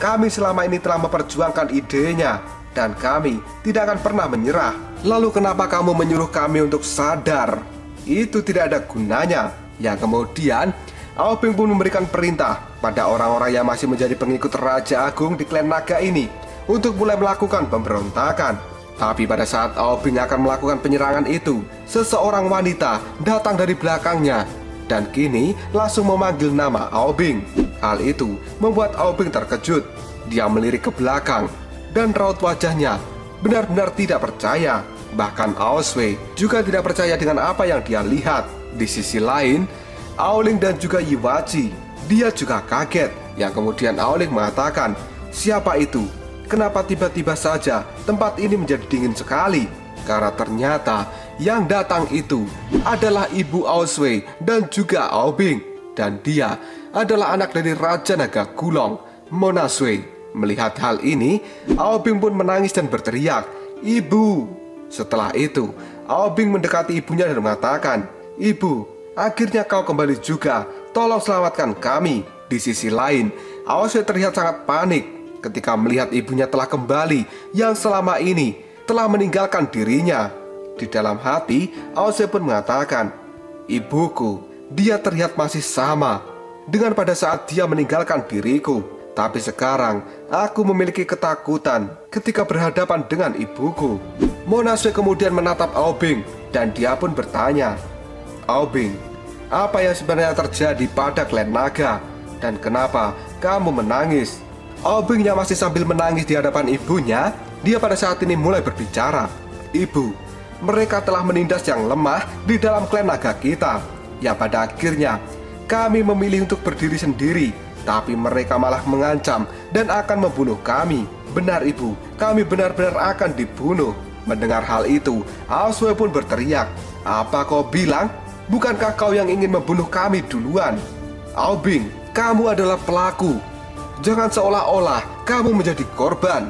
Kami selama ini telah memperjuangkan idenya, dan kami tidak akan pernah menyerah. Lalu kenapa kamu menyuruh kami untuk sadar? Itu tidak ada gunanya. Yang kemudian Aobing pun memberikan perintah pada orang-orang yang masih menjadi pengikut Raja Agung di klan naga ini untuk mulai melakukan pemberontakan. Tapi pada saat Aobing akan melakukan penyerangan itu, seseorang wanita datang dari belakangnya dan kini langsung memanggil nama Aobing. Hal itu membuat Aobing terkejut. Dia melirik ke belakang dan raut wajahnya benar-benar tidak percaya. Bahkan Aosway juga tidak percaya dengan apa yang dia lihat. Di sisi lain, Aoling dan juga Yiwachi, dia juga kaget. Yang kemudian Aoling mengatakan, "Siapa itu? Kenapa tiba-tiba saja tempat ini menjadi dingin sekali?" Karena ternyata yang datang itu adalah ibu Aosway dan juga Aobing. Dan dia adalah anak dari Raja Naga Gulong, Mona Sui. Melihat hal ini, Aobing pun menangis dan berteriak, "Ibu!" Setelah itu, Aobing mendekati ibunya dan mengatakan, "Ibu, akhirnya kau kembali juga, tolong selamatkan kami." Di sisi lain, Aosway terlihat sangat panik ketika melihat ibunya telah kembali yang selama ini telah meninggalkan dirinya. Di dalam hati, Aosway pun mengatakan, "Ibuku, dia terlihat masih sama dengan pada saat dia meninggalkan diriku. Tapi sekarang, aku memiliki ketakutan ketika berhadapan dengan ibuku." Mona Sui kemudian menatap Aobing dan dia pun bertanya, "Aobing, apa yang sebenarnya terjadi pada klan naga? Dan kenapa kamu menangis?" Aobing yang masih sambil menangis di hadapan ibunya, dia pada saat ini mulai berbicara, "Ibu, mereka telah menindas yang lemah di dalam klan naga kita. Ya pada akhirnya, kami memilih untuk berdiri sendiri, tapi mereka malah mengancam dan akan membunuh kami. Benar ibu, kami benar-benar akan dibunuh." Mendengar hal itu, Aosway pun berteriak, "Apa kau bilang? Bukankah kau yang ingin membunuh kami duluan? Aobing, kamu adalah pelaku. Jangan seolah-olah kamu menjadi korban."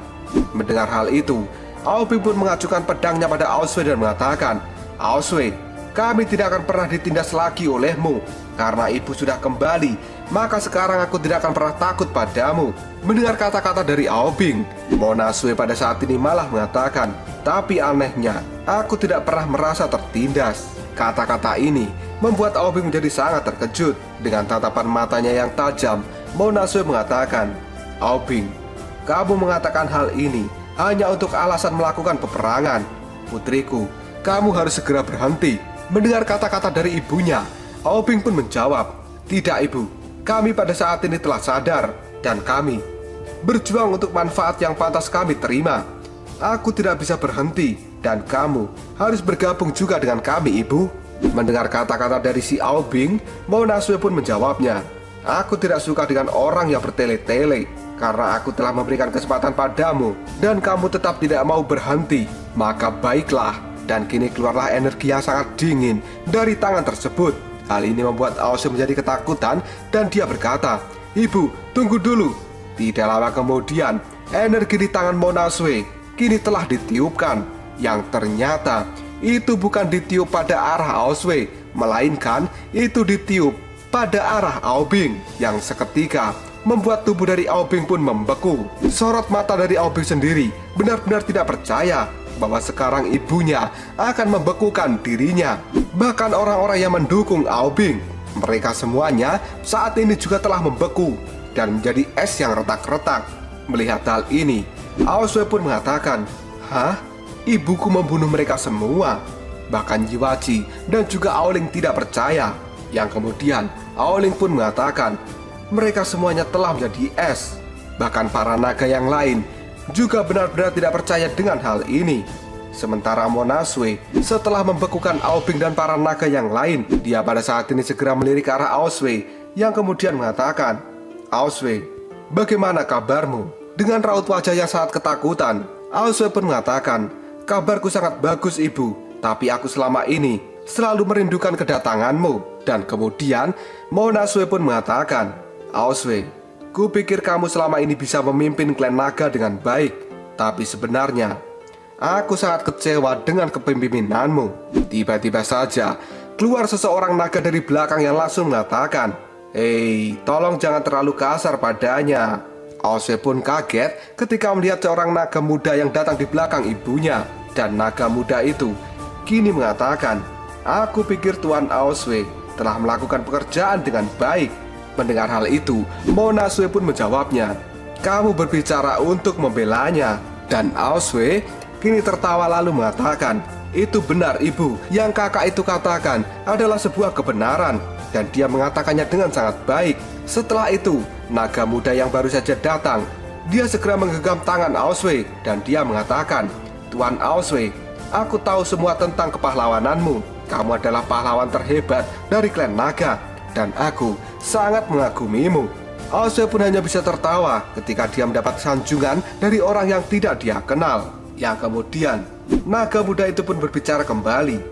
Mendengar hal itu, Aobing pun mengacukan pedangnya pada Aosway dan mengatakan, "Aosway, kami tidak akan pernah ditindas lagi olehmu. Karena ibu sudah kembali, maka sekarang aku tidak akan pernah takut padamu." Mendengar kata-kata dari Aobing, Mona Sui pada saat ini malah mengatakan, "Tapi anehnya, aku tidak pernah merasa tertindas." Kata-kata ini membuat Aobing menjadi sangat terkejut. Dengan tatapan matanya yang tajam, Mona Sui mengatakan, "Aobing, kamu mengatakan hal ini hanya untuk alasan melakukan peperangan. Putriku, kamu harus segera berhenti." Mendengar kata-kata dari ibunya, Aobing pun menjawab, "Tidak ibu, kami pada saat ini telah sadar dan kami berjuang untuk manfaat yang pantas kami terima. Aku tidak bisa berhenti dan kamu harus bergabung juga dengan kami ibu." Mendengar kata-kata dari si Aobing, Mona Sui pun menjawabnya, "Aku tidak suka dengan orang yang bertele-tele. Karena aku telah memberikan kesempatan padamu dan kamu tetap tidak mau berhenti, maka baiklah." Dan kini keluarlah energi yang sangat dingin dari tangan tersebut. Hal ini membuat Aosway menjadi ketakutan dan dia berkata, "Ibu, tunggu dulu." Tidak lama kemudian, energi di tangan Mona Sui kini telah ditiupkan. Yang ternyata itu bukan ditiup pada arah Aosway, melainkan itu ditiup pada arah Aobing, yang seketika membuat tubuh dari Aobing pun membeku. Sorot mata dari Aobing sendiri benar-benar tidak percaya bahwa sekarang ibunya akan membekukan dirinya. Bahkan orang-orang yang mendukung Aobing, mereka semuanya saat ini juga telah membeku dan menjadi es yang retak-retak. Melihat hal ini, Aosway pun mengatakan, "Hah? Ibuku membunuh mereka semua?" Bahkan Yiwachi dan juga Aoling tidak percaya. Yang kemudian Aoling pun mengatakan, "Mereka semuanya telah menjadi es." Bahkan para naga yang lain juga benar-benar tidak percaya dengan hal ini. Sementara Mona Sui setelah membekukan Aobing dan para naga yang lain, dia pada saat ini segera melirik ke arah Aosway yang kemudian mengatakan, "Aosway, bagaimana kabarmu?" Dengan raut wajah yang sangat ketakutan, Aosway pun mengatakan, "Kabarku sangat bagus ibu, tapi aku selama ini selalu merindukan kedatanganmu." Dan kemudian Mona Sui pun mengatakan, "Aosway, kupikir kamu selama ini bisa memimpin klan naga dengan baik, tapi sebenarnya aku sangat kecewa dengan kepemimpinanmu." Tiba-tiba saja keluar seseorang naga dari belakang yang langsung mengatakan, "Hei, tolong jangan terlalu kasar padanya." Aosway pun kaget ketika melihat seorang naga muda yang datang di belakang ibunya. Dan naga muda itu kini mengatakan, "Aku pikir Tuan Aosway telah melakukan pekerjaan dengan baik. Mendengar hal itu, Mona Sue pun menjawabnya, "Kamu berbicara untuk membelanya." Dan Ao Sue kini tertawa lalu mengatakan, "Itu benar ibu, yang kakak itu katakan adalah sebuah kebenaran." Dan dia mengatakannya dengan sangat baik. Setelah itu, naga muda yang baru saja datang, dia segera menggenggam tangan Ao Sue dan dia mengatakan, "Tuan Ao Sue, aku tahu semua tentang kepahlawananmu. Kamu adalah pahlawan terhebat dari klan naga dan aku sangat mengagumimu." Ao Sue pun hanya bisa tertawa ketika dia mendapat sanjungan dari orang yang tidak dia kenal. Yang kemudian, naga muda itu pun berbicara kembali,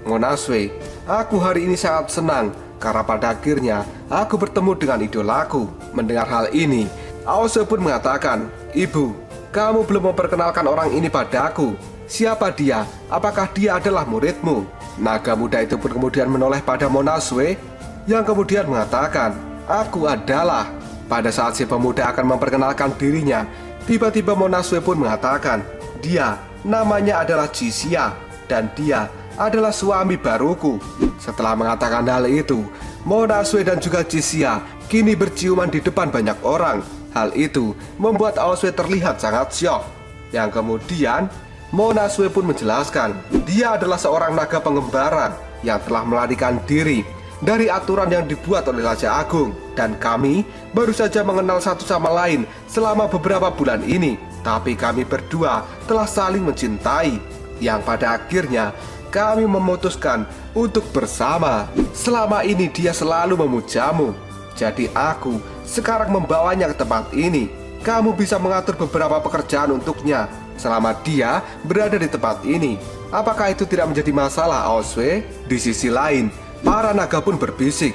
"Mona Sue, aku hari ini sangat senang karena pada akhirnya aku bertemu dengan idolaku." Mendengar hal ini, Ao Sue pun mengatakan, "Ibu, kamu belum memperkenalkan orang ini padaku. Siapa dia? Apakah dia adalah muridmu?" Naga muda itu pun kemudian menoleh pada Mona Sue yang kemudian mengatakan, "Aku adalah." Pada saat si pemuda akan memperkenalkan dirinya, tiba-tiba Mona Sue pun mengatakan, "Dia namanya adalah Jisia dan dia adalah suami baruku." Setelah mengatakan hal itu, Mona Sue dan juga Jisia kini berciuman di depan banyak orang. Hal itu membuat Ao Sue terlihat sangat syok. Yang kemudian Mona Sue pun menjelaskan, dia adalah seorang naga pengembara yang telah melarikan diri dari aturan yang dibuat oleh Raja Agung, dan kami baru saja mengenal satu sama lain selama beberapa bulan ini. Tapi kami berdua telah saling mencintai, yang pada akhirnya kami memutuskan untuk bersama. Selama ini dia selalu memujamu, jadi aku sekarang membawanya ke tempat ini. Kamu bisa mengatur beberapa pekerjaan untuknya selama dia berada di tempat ini. Apakah itu tidak menjadi masalah, Ao Sue? Di sisi lain, para naga pun berbisik,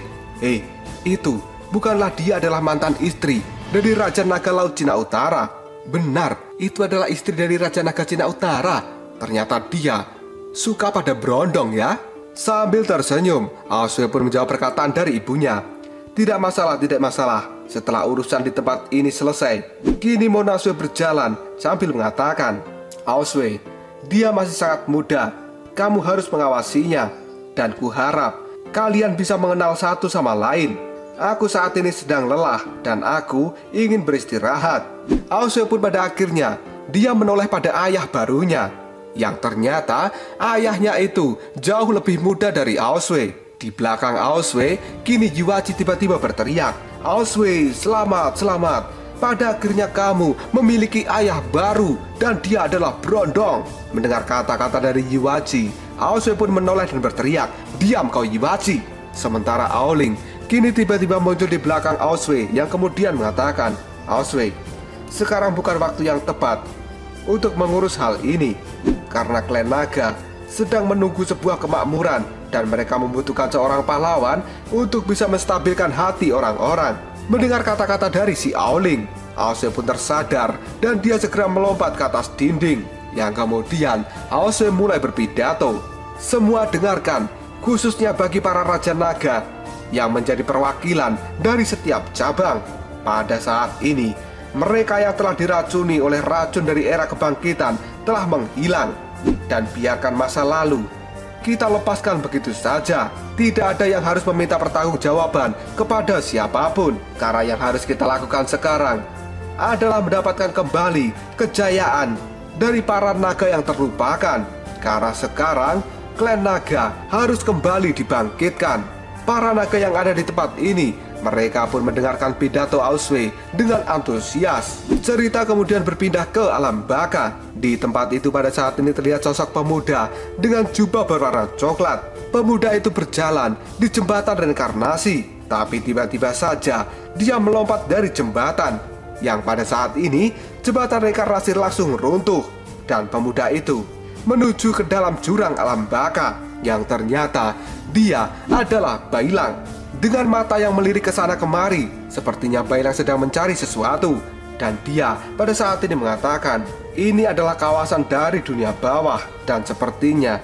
itu bukanlah dia adalah mantan istri dari Raja Naga Laut Cina Utara." Benar, itu adalah istri dari Raja Naga Cina Utara. Ternyata dia suka pada berondong ya. Sambil tersenyum, Ao Sue pun menjawab perkataan dari ibunya, "Tidak masalah, tidak masalah. Setelah urusan di tempat ini selesai, kini Mona Sue berjalan sambil mengatakan, Ao Sue, dia masih sangat muda. Kamu harus mengawasinya. Dan kuharap kalian bisa mengenal satu sama lain. Aku saat ini sedang lelah dan aku ingin beristirahat." Ao Sue pun pada akhirnya dia menoleh pada ayah barunya, yang ternyata ayahnya itu jauh lebih muda dari Ao Sue. Di belakang Ao Sue, kini Yuachi tiba-tiba berteriak, "Ao Sue, selamat, selamat. Pada akhirnya kamu memiliki ayah baru dan dia adalah berondong." Mendengar kata-kata dari Yuachi, Ao Sue pun menoleh dan berteriak, "Diam kau Yuachi." Sementara Ao Ling kini tiba-tiba muncul di belakang Ao Sue yang kemudian mengatakan, "Ao Sue, sekarang bukan waktu yang tepat untuk mengurus hal ini, karena klan naga sedang menunggu sebuah kemakmuran dan mereka membutuhkan seorang pahlawan untuk bisa menstabilkan hati orang-orang." Mendengar kata-kata dari si Ao Ling, Ao Sue pun tersadar dan dia segera melompat ke atas dinding. Yang kemudian Ao Sue mulai berpidato. Semua dengarkan, khususnya bagi para Raja Naga yang menjadi perwakilan dari setiap cabang. Pada saat ini, mereka yang telah diracuni oleh racun dari era kebangkitan telah menghilang. Dan biarkan masa lalu kita lepaskan begitu saja. Tidak ada yang harus meminta pertanggungjawaban kepada siapapun. Karena yang harus kita lakukan sekarang adalah mendapatkan kembali kejayaan dari para naga yang terlupakan. Karena sekarang klan naga harus kembali dibangkitkan. Para naga yang ada di tempat ini, mereka pun mendengarkan pidato Ao Sue dengan antusias. Cerita kemudian berpindah ke alam baka. Di tempat itu pada saat ini terlihat sosok pemuda dengan jubah berwarna coklat. Pemuda itu berjalan di jembatan reinkarnasi, tapi tiba-tiba saja dia melompat dari jembatan, yang pada saat ini jembatan reinkarnasi langsung runtuh. Dan pemuda itu menuju ke dalam jurang alam baka, yang ternyata dia adalah Bailang. Dengan mata yang melirik ke sana kemari, sepertinya Bailang sedang mencari sesuatu. Dan dia pada saat ini mengatakan, ini adalah kawasan dari dunia bawah. Dan sepertinya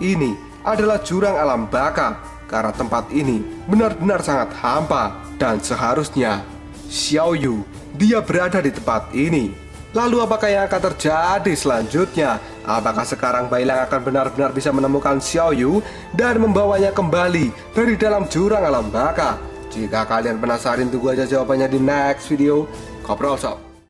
ini adalah jurang alam baka, karena tempat ini benar-benar sangat hampa. Dan seharusnya Xiao Yu dia berada di tempat ini. Lalu apakah yang akan terjadi selanjutnya? Apakah sekarang Bailang akan benar-benar bisa menemukan Xiao Yu dan membawanya kembali dari dalam jurang alam baka? Jika kalian penasaran, tunggu aja jawabannya di next video. Koprol Sob.